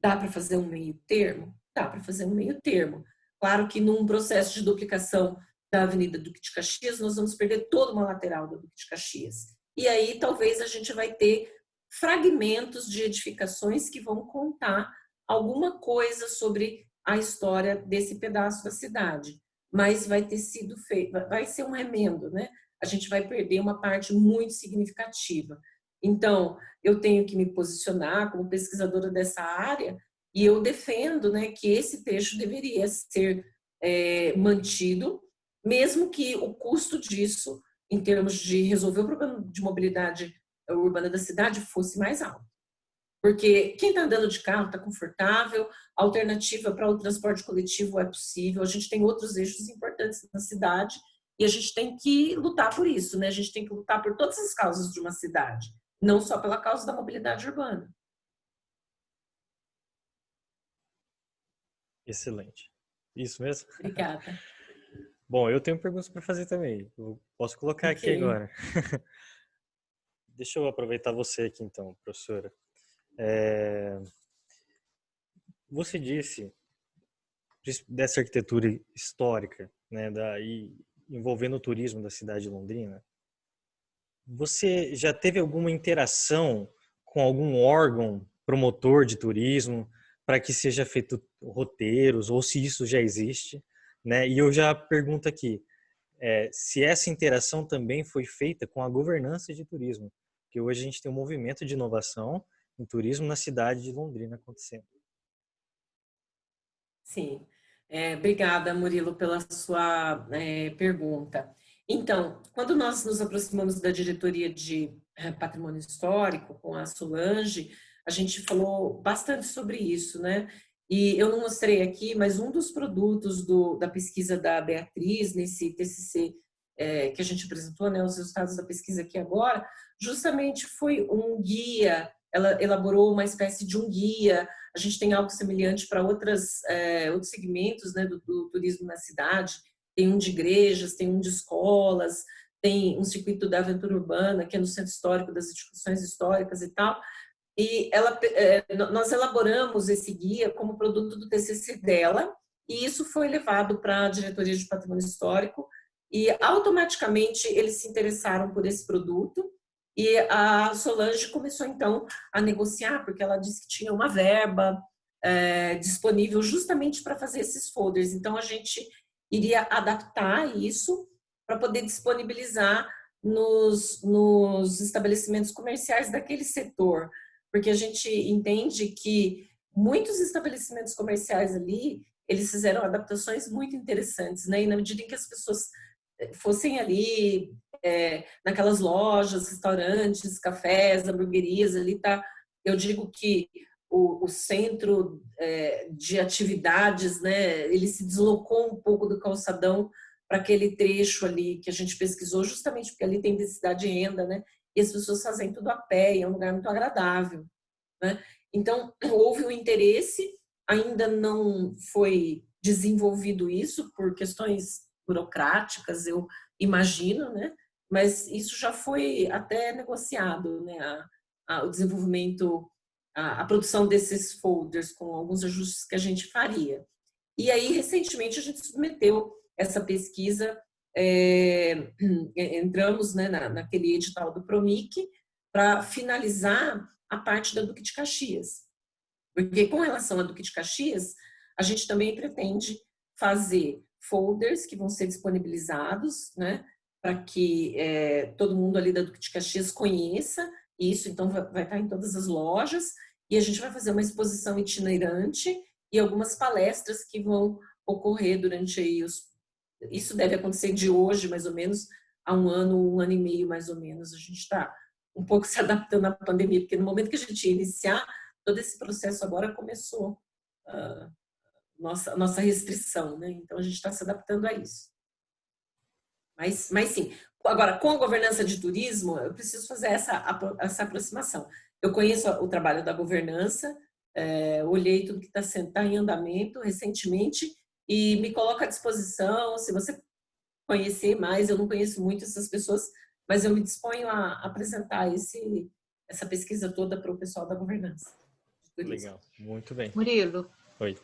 Dá para fazer um meio termo? Dá para fazer um meio termo. Claro que num processo de duplicação da Avenida Duque de Caxias, nós vamos perder toda uma lateral da Duque de Caxias. E aí talvez a gente vai ter fragmentos de edificações que vão contar alguma coisa sobre a história desse pedaço da cidade. Mas vai ter sido feito, vai ser um remendo, né? A gente vai perder uma parte muito significativa. Então, eu tenho que me posicionar como pesquisadora dessa área e eu defendo, né, que esse trecho deveria ser mantido, mesmo que o custo disso, em termos de resolver o problema de mobilidade urbana da cidade, fosse mais alto. Porque quem está andando de carro está confortável, a alternativa para o transporte coletivo é possível, a gente tem outros eixos importantes na cidade e a gente tem que lutar por isso, né? A gente tem que lutar por todas as causas de uma cidade, não só pela causa da mobilidade urbana. Excelente. Isso mesmo? Obrigada. Bom, eu tenho perguntas para fazer também. Eu posso colocar aqui agora. deixa eu aproveitar você aqui então, professora. Você disse dessa arquitetura histórica, né, e envolvendo o turismo da cidade de Londrina. Você já teve alguma interação com algum órgão promotor de turismo para que seja feito roteiros, ou se isso já existe, né? E eu já pergunto aqui, se essa interação também foi feita com a governança de turismo, porque hoje a gente tem um movimento de inovação em turismo na cidade de Londrina acontecendo. Sim. Obrigada, Murilo, pela sua pergunta. Então, quando nós nos aproximamos da diretoria de patrimônio histórico com a Solange, a gente falou bastante sobre isso, né? E eu não mostrei aqui, mas um dos produtos da pesquisa da Beatriz, nesse TCC que a gente apresentou, né, os resultados da pesquisa aqui agora, justamente foi um guia. Ela elaborou uma espécie de um guia. A gente tem algo semelhante para outros segmentos, né, do turismo na cidade. Tem um de igrejas, tem um de escolas, tem um circuito da aventura urbana, que é no centro histórico, das instituições históricas e tal. E nós elaboramos esse guia como produto do TCC dela, e isso foi levado para a diretoria de patrimônio histórico, e automaticamente eles se interessaram por esse produto. E a Solange começou, então, a negociar, porque ela disse que tinha uma verba disponível justamente para fazer esses folders. Então, a gente iria adaptar isso para poder disponibilizar nos estabelecimentos comerciais daquele setor, porque a gente entende que muitos estabelecimentos comerciais ali, eles fizeram adaptações muito interessantes, né? E na medida em que as pessoas fossem ali naquelas lojas, restaurantes, cafés, hamburguerias, ali tá, eu digo que o centro de atividades, né, ele se deslocou um pouco do calçadão para aquele trecho ali que a gente pesquisou, justamente porque ali tem densidade de renda, né, e as pessoas fazem tudo a pé, e é um lugar muito agradável, né? Então, houve um interesse, ainda não foi desenvolvido isso por questões burocráticas, eu imagino, né? Mas isso já foi até negociado, né? O desenvolvimento, a produção desses folders com alguns ajustes que a gente faria. E aí, recentemente, a gente submeteu essa pesquisa, entramos, né, naquele edital do PROMIC para finalizar a parte da Duque de Caxias. Porque com relação à Duque de Caxias, a gente também pretende fazer folders que vão ser disponibilizados, né, para que todo mundo ali da Duque de Caxias conheça isso, então vai estar em todas as lojas, e a gente vai fazer uma exposição itinerante e algumas palestras que vão ocorrer durante aí isso deve acontecer de hoje, mais ou menos, a um ano e meio, mais ou menos. A gente está um pouco se adaptando à pandemia, porque no momento que a gente ia iniciar, todo esse processo agora começou nossa restrição, né? Então a gente está se adaptando a isso. Mas sim, agora com a governança de turismo, eu preciso fazer essa aproximação. Eu conheço o trabalho da governança, olhei tudo que está em andamento recentemente e me coloco à disposição, se você conhecer mais, eu não conheço muito essas pessoas, mas eu me disponho a apresentar essa pesquisa toda para o pessoal da governança. Legal, muito bem. Murilo, Oi.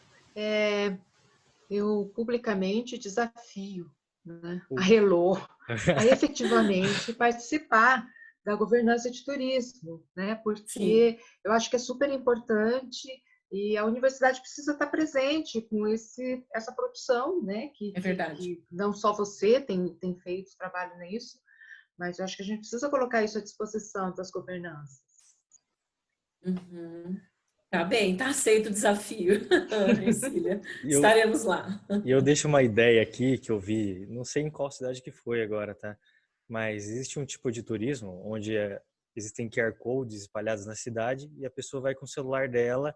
Eu publicamente desafio, né, a Hello a efetivamente participar da governança de turismo, né, porque Sim. Eu acho que é super importante e a universidade precisa estar presente com essa produção, né, é verdade. Que não só você tem feito trabalho nisso, mas eu acho que a gente precisa colocar isso à disposição das governanças. Uhum. Tá bem, tá aceito o desafio, Cecília. Estaremos lá. E eu deixo uma ideia aqui que eu vi, não sei em qual cidade que foi agora, tá? Mas existe um tipo de turismo onde existem QR codes espalhados na cidade e a pessoa vai com o celular dela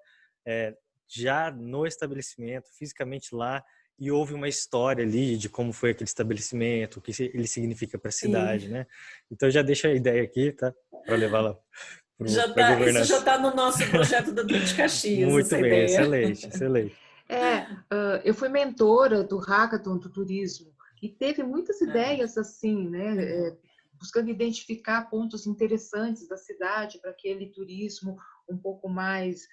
já no estabelecimento, fisicamente lá, e ouve uma história ali de como foi aquele estabelecimento, o que ele significa para a cidade, né? Então já deixo a ideia aqui, tá? Para levar lá. Isso já está no nosso projeto da Duque de Caxias. Muito bem, ideia. Excelente, excelente. Eu fui mentora do Hackathon do Turismo e teve muitas ideias assim, né, buscando identificar pontos interessantes da cidade para aquele turismo um pouco mais...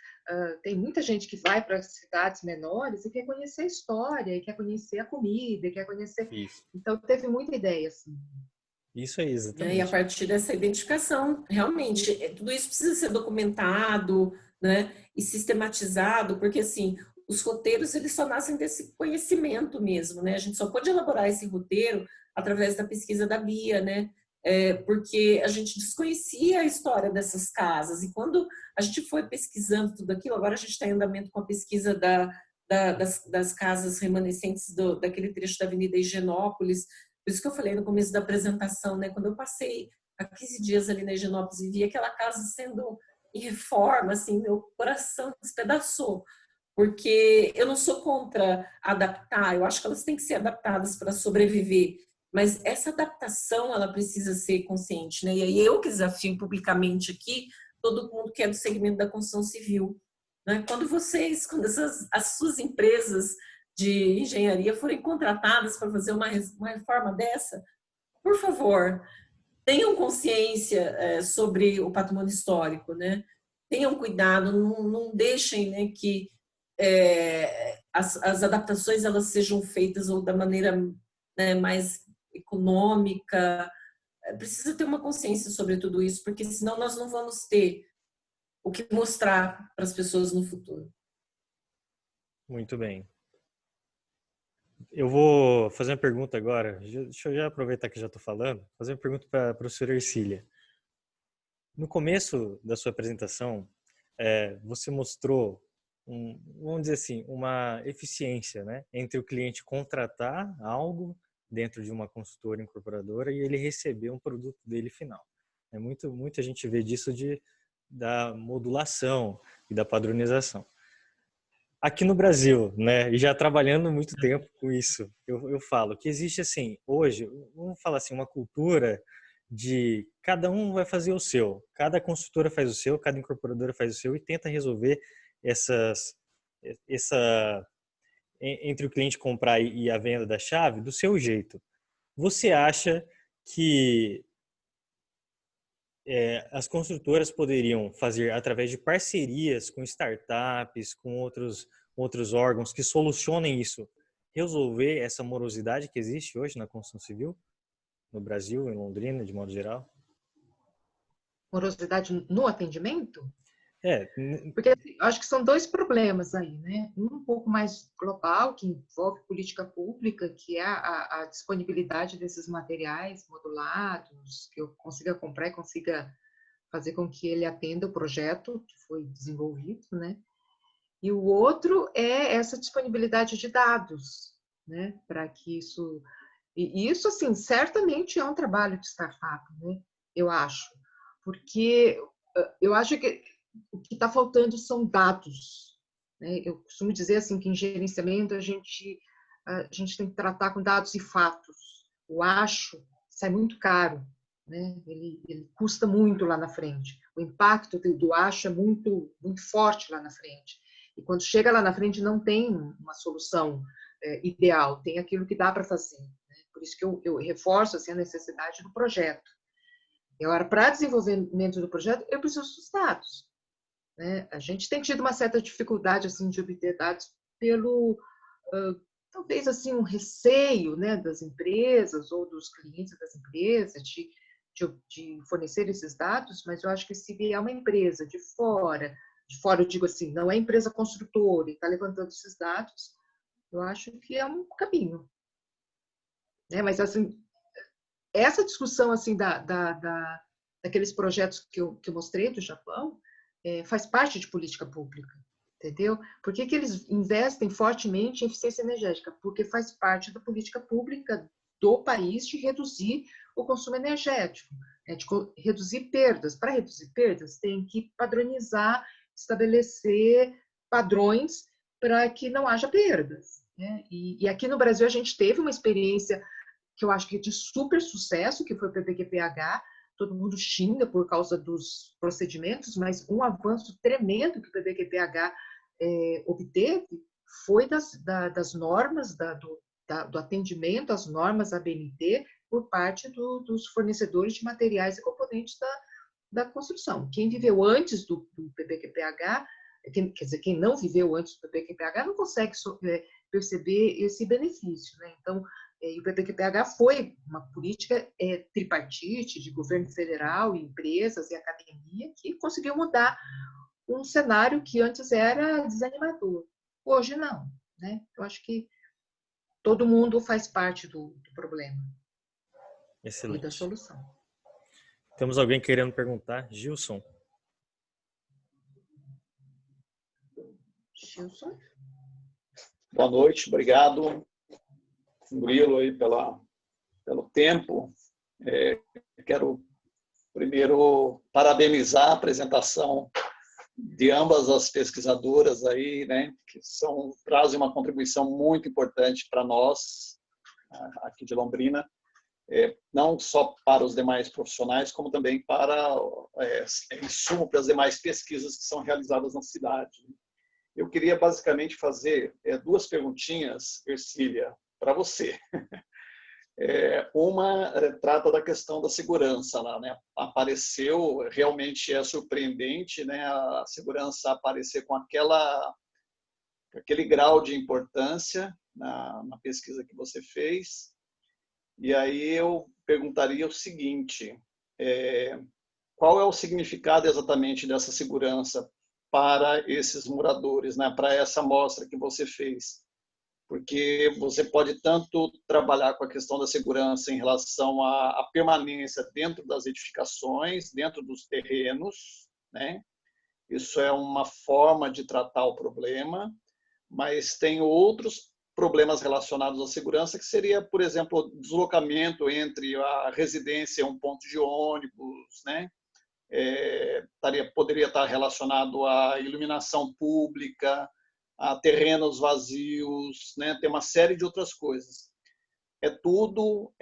tem muita gente que vai para cidades menores e quer conhecer a história, e quer conhecer a comida, e quer conhecer... Isso. Então, teve muita ideia, assim. Isso aí, E a exatamente. partir dessa identificação, realmente, tudo isso precisa ser documentado, né, e sistematizado, porque, assim, os roteiros, eles só nascem desse conhecimento mesmo, né? A gente só pode elaborar esse roteiro através da pesquisa da Bia, né? Porque a gente desconhecia a história dessas casas, e quando a gente foi pesquisando tudo aquilo, agora a gente está em andamento com a pesquisa das casas remanescentes daquele trecho da Avenida Higienópolis. Por isso que eu falei no começo da apresentação, né? Quando eu passei há 15 dias ali na Higienópolis e vi aquela casa sendo em reforma, assim, meu coração despedaçou. Porque eu não sou contra adaptar, eu acho que elas têm que ser adaptadas para sobreviver, mas essa adaptação, ela precisa ser consciente, né? E aí eu que desafio publicamente aqui todo mundo que é do segmento da construção civil, né? Quando as suas empresas de engenharia forem contratadas para fazer uma reforma dessa, por favor, tenham consciência sobre o patrimônio histórico, né? Tenham cuidado, não deixem, né, que as adaptações elas sejam feitas ou da maneira, né, mais econômica. Precisa ter uma consciência sobre tudo isso, porque senão nós não vamos ter o que mostrar para as pessoas no futuro. Muito bem. Eu vou fazer uma pergunta agora. Deixa eu já aproveitar que já estou falando. Fazer uma pergunta para a professora Ercília. No começo da sua apresentação, você mostrou, vamos dizer assim, uma eficiência, né, entre o cliente contratar algo dentro de uma consultora incorporadora e ele receber um produto dele final. Muita gente vê disso da modulação e da padronização. Aqui no Brasil, né, e já trabalhando muito tempo com isso, eu falo que existe, assim, hoje, vamos falar assim, uma cultura de cada um vai fazer o seu, cada consultora faz o seu, cada incorporadora faz o seu e tenta resolver entre o cliente comprar e a venda da chave do seu jeito. Você acha que as construtoras poderiam fazer através de parcerias com startups, com outros órgãos que solucionem isso, resolver essa morosidade que existe hoje na construção civil, no Brasil, em Londrina, de modo geral? Morosidade no atendimento? É, Porque assim, eu acho que são dois problemas aí, né? Um pouco mais global, que envolve política pública, que é a disponibilidade desses materiais modulados, que eu consiga comprar e consiga fazer com que ele atenda o projeto que foi desenvolvido, né? E o outro é essa disponibilidade de dados, né? Para que isso... E isso, assim, certamente é um trabalho de startup, né? Eu acho. Porque eu acho que o que está faltando são dados, né? Eu costumo dizer assim que em gerenciamento a gente tem que tratar com dados e fatos. O acho sai muito caro, né? Ele custa muito lá na frente. O impacto do acho é muito forte lá na frente. E quando chega lá na frente não tem uma solução ideal, tem aquilo que dá para fazer. Né? Por isso que eu reforço assim, a necessidade do projeto. E agora, para desenvolvimento do projeto, eu preciso dos dados. Né? A gente tem tido uma certa dificuldade assim, de obter dados pelo, talvez, assim, um receio, né, das empresas ou dos clientes das empresas de fornecer esses dados, mas eu acho que se vier uma empresa de fora eu digo assim, não é empresa construtora e está levantando esses dados, eu acho que é um caminho. Né? Mas, assim, essa discussão assim daqueles projetos que eu mostrei do Japão faz parte de política pública, entendeu? Por que eles investem fortemente em eficiência energética? Porque faz parte da política pública do país de reduzir o consumo energético, de reduzir perdas. Para reduzir perdas, tem que padronizar, estabelecer padrões para que não haja perdas. Né? E aqui no Brasil a gente teve uma experiência que eu acho que é de super sucesso, que foi o PPQ-PH, todo mundo xinga por causa dos procedimentos, mas um avanço tremendo que o PPQ-PH obteve foi das normas do atendimento, as normas ABNT, por parte dos fornecedores de materiais e componentes da construção. Quem viveu antes do PPQPH, quer dizer, quem não viveu antes do PPQPH não consegue perceber esse benefício, né? Então, o PPQPH foi uma política tripartite de governo federal, empresas e academia que conseguiu mudar um cenário que antes era desanimador. Hoje não, né? Eu acho que todo mundo faz parte do problema e da Excelente. solução. Temos alguém querendo perguntar? Gilson. Gilson? Boa noite, obrigado, Murilo, aí pelo tempo. Quero primeiro parabenizar a apresentação de ambas as pesquisadoras aí, né, que trazem uma contribuição muito importante para nós aqui de Londrina, não só para os demais profissionais, como também para insumo para as demais pesquisas que são realizadas na cidade. Eu queria basicamente fazer duas perguntinhas, Ercília, para você. Uma trata da questão da segurança lá, né? Apareceu, realmente é surpreendente, né? A segurança aparecer com aquele grau de importância na pesquisa que você fez. E aí eu perguntaria o seguinte: qual é o significado exatamente dessa segurança para esses moradores, né? Para essa amostra que você fez? Porque você pode tanto trabalhar com a questão da segurança em relação à permanência dentro das edificações, dentro dos terrenos, né? Isso é uma forma de tratar o problema, mas tem outros problemas relacionados à segurança, que seria, por exemplo, o deslocamento entre a residência e um ponto de ônibus, né? Poderia estar relacionado à iluminação pública, a terrenos vazios, né? Tem uma série de outras coisas. É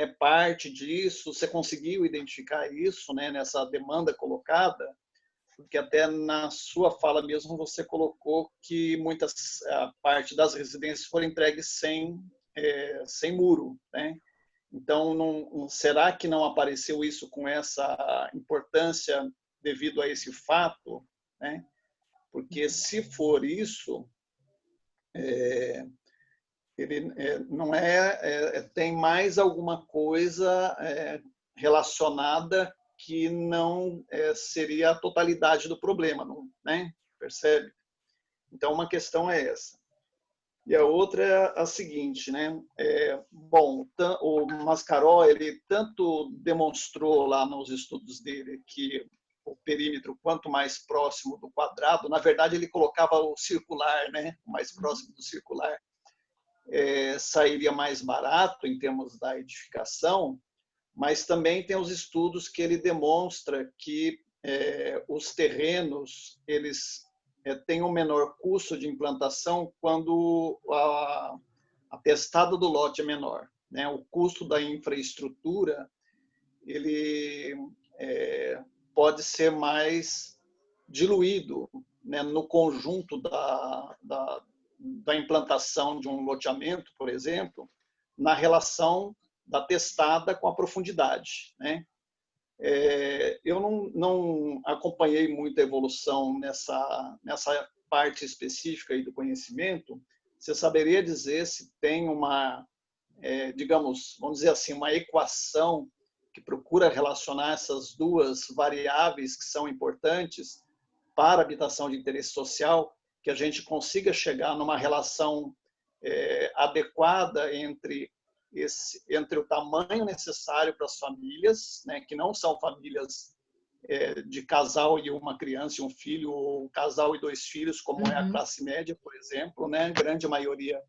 parte disso. Você conseguiu identificar isso, né, nessa demanda colocada? Porque até na sua fala mesmo você colocou que a parte das residências foram entregues sem muro, né? Então, será que não apareceu isso com essa importância devido a esse fato, né? Porque se for isso, ele não tem mais alguma coisa relacionada que não seria a totalidade do problema, não, né? Percebe? Então, uma questão é essa. E a outra é a seguinte, né? Bom, o Mascaró, ele tanto demonstrou lá nos estudos dele que o perímetro, quanto mais próximo do quadrado, na verdade ele colocava o circular, né? Mais próximo do circular, sairia mais barato em termos da edificação, mas também tem os estudos que ele demonstra que os terrenos, eles têm um menor custo de implantação quando a testada do lote é menor, né? O custo da infraestrutura, ele pode ser mais diluído, né, no conjunto da implantação de um loteamento, por exemplo, na relação da testada com a profundidade, né? Eu não acompanhei muito a evolução nessa parte específica aí do conhecimento. Você saberia dizer se tem digamos, vamos dizer assim, uma equação que procura relacionar essas duas variáveis que são importantes para a habitação de interesse social, que a gente consiga chegar numa relação adequada entre o tamanho necessário para as famílias, né, que não são famílias de casal e uma criança e um filho, ou casal e 2 filhos, como é a classe média, por exemplo, né? A grande maioria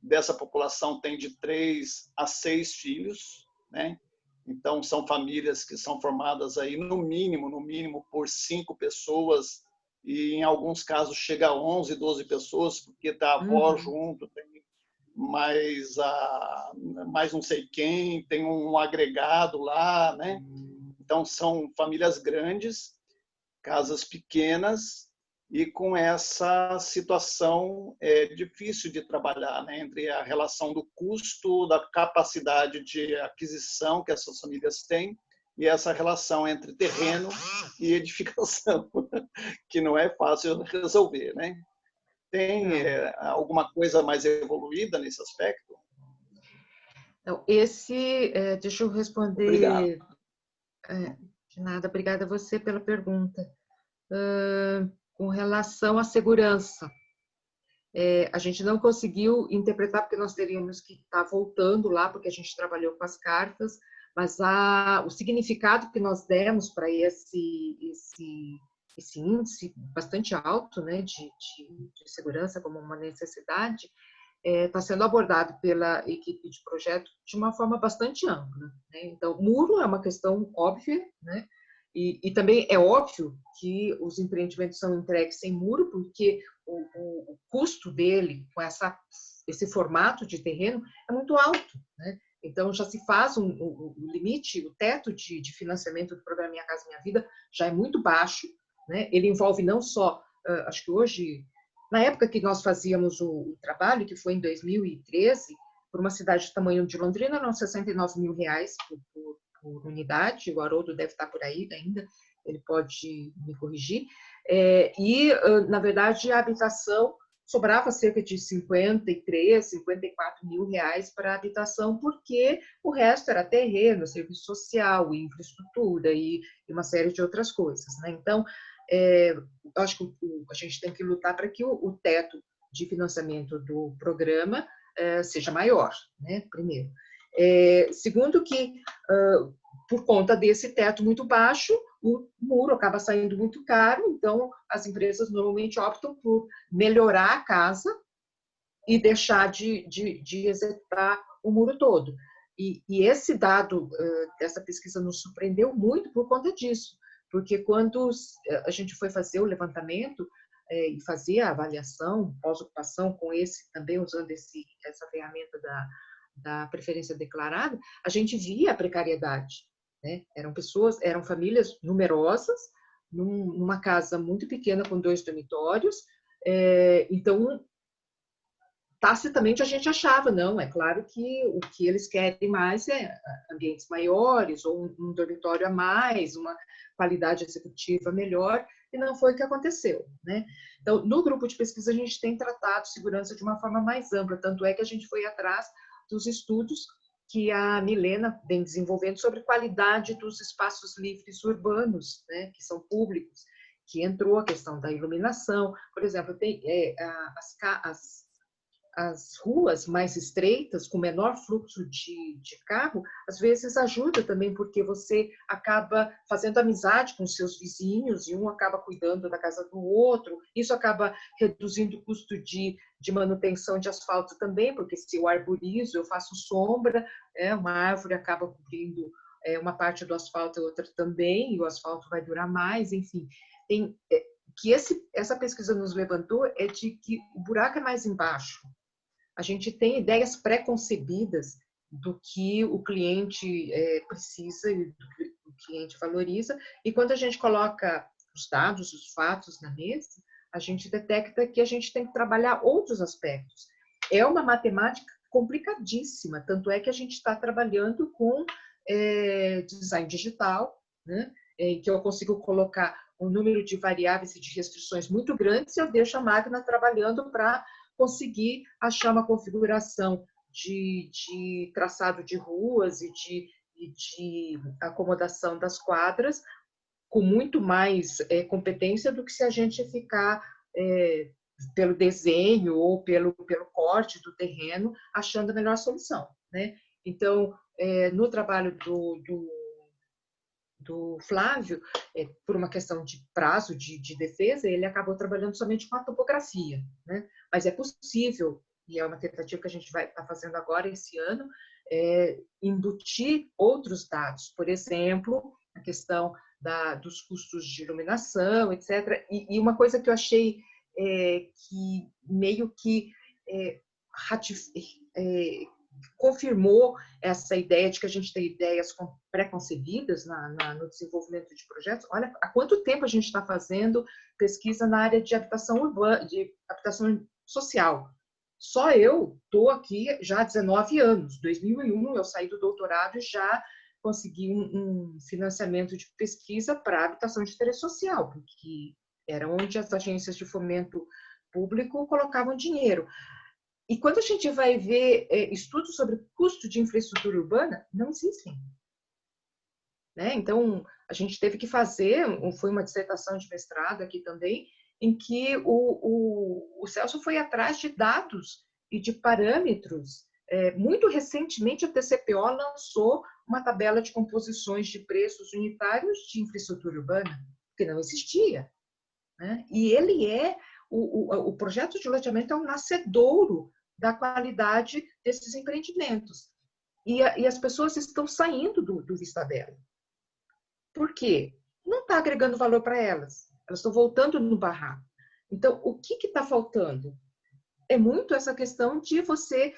dessa população tem de 3 a 6 filhos, né? Então, são famílias que são formadas aí no mínimo, por 5 pessoas, e em alguns casos chega a 11, 12 pessoas, porque está a avó junto, tem mais não sei quem, tem um agregado lá, né? Então, são famílias grandes, casas pequenas, e com essa situação difícil de trabalhar, né, entre a relação do custo, da capacidade de aquisição que essas famílias têm e essa relação entre terreno e edificação, que não é fácil de resolver, né? Tem alguma coisa mais evoluída nesse aspecto? Então, deixa eu responder. Obrigado. De nada, obrigada a você pela pergunta. Com relação à segurança, a gente não conseguiu interpretar, porque nós teríamos que estar voltando lá, porque a gente trabalhou com as cartas, mas o significado que nós demos para esse índice bastante alto, né, de segurança como uma necessidade, está sendo abordado pela equipe de projeto de uma forma bastante ampla, né? Então, muro é uma questão óbvia, né? E também é óbvio que os empreendimentos são entregues sem muro, porque o custo dele, com esse formato de terreno, é muito alto, né? Então, já se faz o limite, o teto de financiamento do programa Minha Casa Minha Vida já é muito baixo, né? Ele envolve não só, acho que hoje, na época que nós fazíamos o trabalho, que foi em 2013, por uma cidade do tamanho de Londrina, eram R$69 mil por unidade, o Haroldo deve estar por aí ainda, ele pode me corrigir, na verdade, a habitação sobrava cerca de 53, 54 mil reais para a habitação, porque o resto era terreno, serviço social, infraestrutura e uma série de outras coisas, né? Então, eu acho que a gente tem que lutar para que o teto de financiamento do programa seja maior, né? Primeiro. Segundo que, por conta desse teto muito baixo, o muro acaba saindo muito caro, então as empresas normalmente optam por melhorar a casa e deixar de executar o muro todo. E esse dado dessa pesquisa nos surpreendeu muito por conta disso, porque quando a gente foi fazer o levantamento e fazer a avaliação pós-ocupação com também usando essa ferramenta da preferência declarada, a gente via a precariedade, né? Eram famílias numerosas, numa casa muito pequena com 2 dormitórios, então tacitamente a gente achava, não, é claro que o que eles querem mais é ambientes maiores, ou um dormitório a mais, uma qualidade executiva melhor, e não foi o que aconteceu, né? Então, no grupo de pesquisa, a gente tem tratado segurança de uma forma mais ampla, tanto é que a gente foi atrás dos estudos que a Milena vem desenvolvendo sobre qualidade dos espaços livres urbanos, né, que são públicos, que entrou a questão da iluminação, por exemplo, tem as ruas mais estreitas, com menor fluxo de carro, às vezes ajuda também, porque você acaba fazendo amizade com seus vizinhos e um acaba cuidando da casa do outro, isso acaba reduzindo o custo de manutenção de asfalto também, porque se eu arborizo, eu faço sombra, uma árvore acaba cobrindo uma parte do asfalto e outra também, e o asfalto vai durar mais, enfim. Essa pesquisa nos levantou é de que o buraco é mais embaixo. A gente tem ideias pré-concebidas do que o cliente precisa e do que o cliente valoriza, e quando a gente coloca os dados, os fatos na mesa, a gente detecta que a gente tem que trabalhar outros aspectos. É uma matemática complicadíssima, tanto é que a gente está trabalhando com design digital, né, em que eu consigo colocar um número de variáveis e de restrições muito grandes e eu deixo a máquina trabalhando para conseguir achar uma configuração de traçado de ruas e de acomodação das quadras com muito mais competência do que se a gente ficar pelo desenho ou pelo corte do terreno achando a melhor solução, né? Então, no trabalho do Flávio, por uma questão de prazo de defesa, ele acabou trabalhando somente com a topografia, né? Mas é possível, e é uma tentativa que a gente vai estar fazendo agora, esse ano, embutir outros dados, por exemplo, a questão dos custos de iluminação, etc. E uma coisa que eu achei que meio que confirmou essa ideia de que a gente tem ideias pré-concebidas no desenvolvimento de projetos. Olha, há quanto tempo a gente está fazendo pesquisa na área de habitação urbana, de habitação social. Só eu estou aqui já há 19 anos. Em 2001, eu saí do doutorado e já consegui um financiamento de pesquisa para habitação de interesse social, porque era onde as agências de fomento público colocavam dinheiro. E quando a gente vai ver estudos sobre custo de infraestrutura urbana, não existem. Né? Então, a gente teve que fazer, foi uma dissertação de mestrado aqui também, em que o Celso foi atrás de dados e de parâmetros. Muito recentemente, a TCPO lançou uma tabela de composições de preços unitários de infraestrutura urbana, que não existia. Né? E ele o projeto de loteamento é um nascedouro da qualidade desses empreendimentos. E as pessoas estão saindo do Vista Bela. Por quê? Não está agregando valor para elas. Elas estão voltando no barraco. Então, o que está faltando? É muito essa questão de você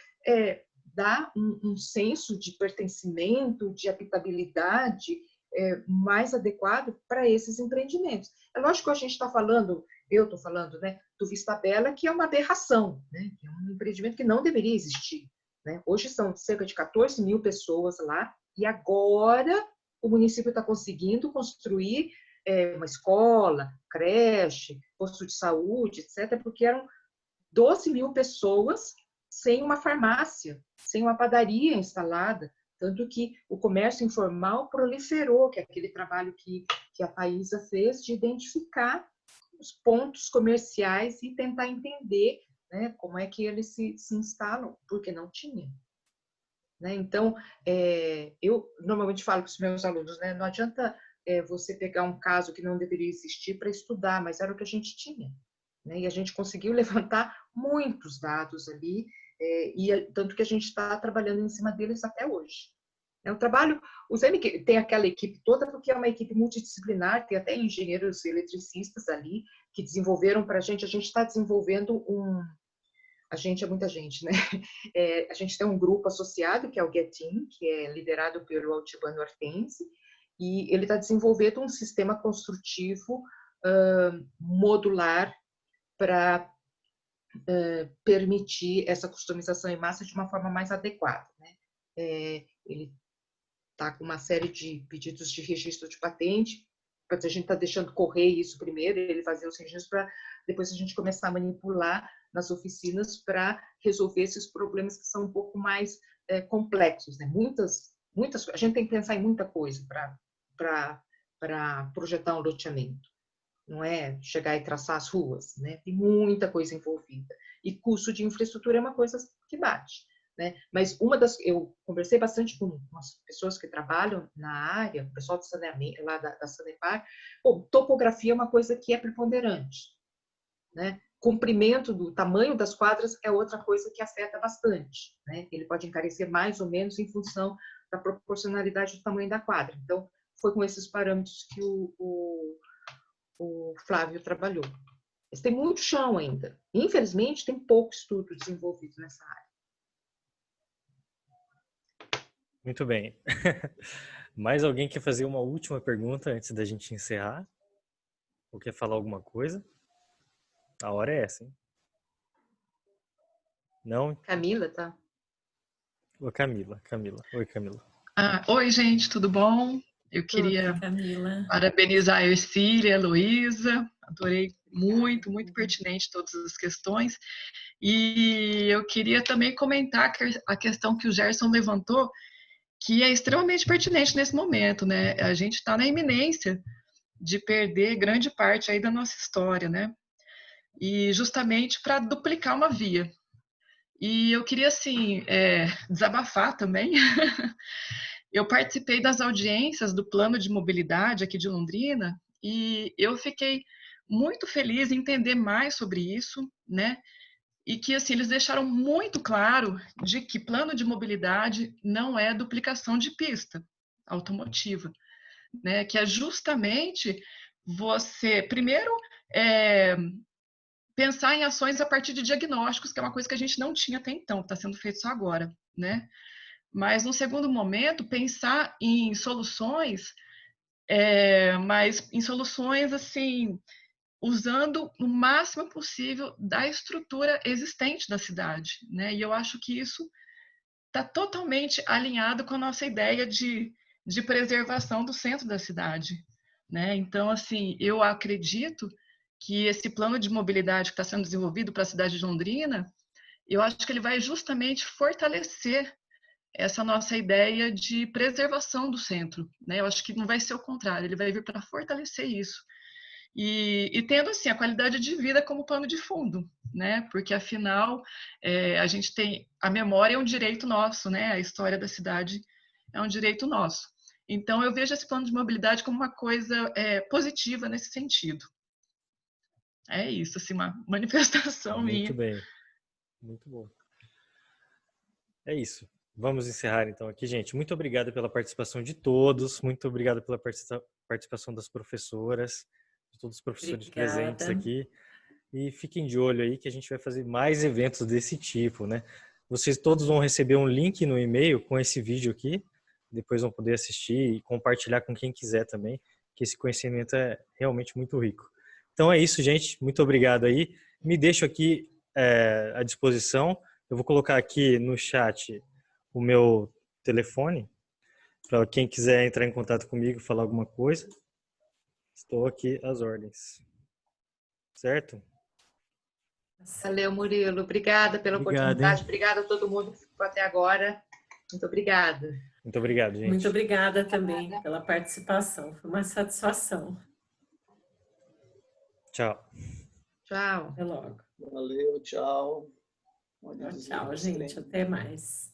dar um senso de pertencimento, de habitabilidade mais adequado para esses empreendimentos. É lógico que a gente está falando, eu estou falando, né, do Vista Bela, que é uma aberração, né, que é um empreendimento que não deveria existir. Né? Hoje são cerca de 14 mil pessoas lá, e agora o município está conseguindo construir uma escola, creche, posto de saúde, etc., porque eram 12 mil pessoas sem uma farmácia, sem uma padaria instalada, tanto que o comércio informal proliferou, que é aquele trabalho que a Thaisa fez de identificar os pontos comerciais e tentar entender, né, como é que eles se instalam, porque não tinha. Né? Então, eu normalmente falo para os meus alunos, né, não adianta você pegar um caso que não deveria existir para estudar, mas era o que a gente tinha. Né? E a gente conseguiu levantar muitos dados ali, tanto que a gente está trabalhando em cima deles até hoje. O trabalho, o ZEMIC tem aquela equipe toda, porque é uma equipe multidisciplinar, tem até engenheiros eletricistas ali, que desenvolveram para a gente está desenvolvendo a gente é muita gente, né? A gente tem um grupo associado, que é o GetIn, que é liderado pelo Altibano Hortense, e ele está desenvolvendo um sistema construtivo modular para permitir essa customização em massa de uma forma mais adequada. Né? Ele está com uma série de pedidos de registro de patente, a gente está deixando correr isso primeiro, ele fazer os registros para depois a gente começar a manipular nas oficinas para resolver esses problemas que são um pouco mais complexos. Né? A gente tem que pensar em muita coisa para projetar um loteamento. Não é chegar e traçar as ruas, né? Tem muita coisa envolvida. E custo de infraestrutura é uma coisa que bate. Né? Mas eu conversei bastante com as pessoas que trabalham na área, o pessoal do saneamento, lá da Sanepar. Topografia é uma coisa que é preponderante. Né? Comprimento do tamanho das quadras é outra coisa que afeta bastante. Né? Ele pode encarecer mais ou menos em função da proporcionalidade do tamanho da quadra. Então, foi com esses parâmetros que o Flávio trabalhou. Mas tem muito chão ainda. Infelizmente, tem pouco estudo desenvolvido nessa área. Muito bem. Mais alguém quer fazer uma última pergunta antes da gente encerrar? Ou quer falar alguma coisa? A hora é essa, hein? Não? Camila, tá? Ô, Camila. Oi, Camila. Oi, gente, tudo bom? Eu queria parabenizar a Ercília e a Heloísa. Adorei muito, muito pertinente todas as questões. E eu queria também comentar a questão que o Gerson levantou, que é extremamente pertinente nesse momento, né? A gente está na iminência de perder grande parte aí da nossa história, né? E justamente para duplicar uma via. E eu queria, assim, desabafar também. Eu participei das audiências do Plano de Mobilidade aqui de Londrina e eu fiquei muito feliz em entender mais sobre isso, né? E que, assim, eles deixaram muito claro de que plano de mobilidade não é duplicação de pista automotiva, né? Que é justamente você, primeiro, pensar em ações a partir de diagnósticos, que é uma coisa que a gente não tinha até então, está sendo feito só agora. né? Mas, no segundo momento, pensar em soluções, mas em soluções, assim, usando o máximo possível da estrutura existente da cidade, né? E eu acho que isso está totalmente alinhado com a nossa ideia de preservação do centro da cidade, né? Então, assim, eu acredito que esse plano de mobilidade que está sendo desenvolvido para a cidade de Londrina, eu acho que ele vai justamente fortalecer essa nossa ideia de preservação do centro, né? Eu acho que não vai ser o contrário, ele vai vir para fortalecer isso. E tendo, assim, a qualidade de vida como pano de fundo, né? Porque, afinal, a gente tem... A memória é um direito nosso, né? A história da cidade é um direito nosso. Então, eu vejo esse plano de mobilidade como uma coisa positiva nesse sentido. É isso, assim, uma manifestação minha. Muito bem. Muito bom. É isso. Vamos encerrar então aqui, gente. Muito obrigado pela participação de todos. Muito obrigado pela participação das professoras, de todos os professores presentes aqui. E fiquem de olho aí que a gente vai fazer mais eventos desse tipo, né? Vocês todos vão receber um link no e-mail com esse vídeo aqui. Depois vão poder assistir e compartilhar com quem quiser também, que esse conhecimento é realmente muito rico. Então é isso, gente. Muito obrigado aí. Me deixo aqui à disposição. Eu vou colocar aqui no chat o meu telefone para quem quiser entrar em contato comigo, falar alguma coisa. Estou aqui às ordens. Certo? Valeu, Murilo. Obrigada pela oportunidade. Obrigada a todo mundo que ficou até agora. Muito obrigada. Muito obrigado, gente. Muito obrigada também pela participação. Foi uma satisfação. Tchau. Tchau. Até logo. Valeu, tchau. Tchau, gente. Até mais.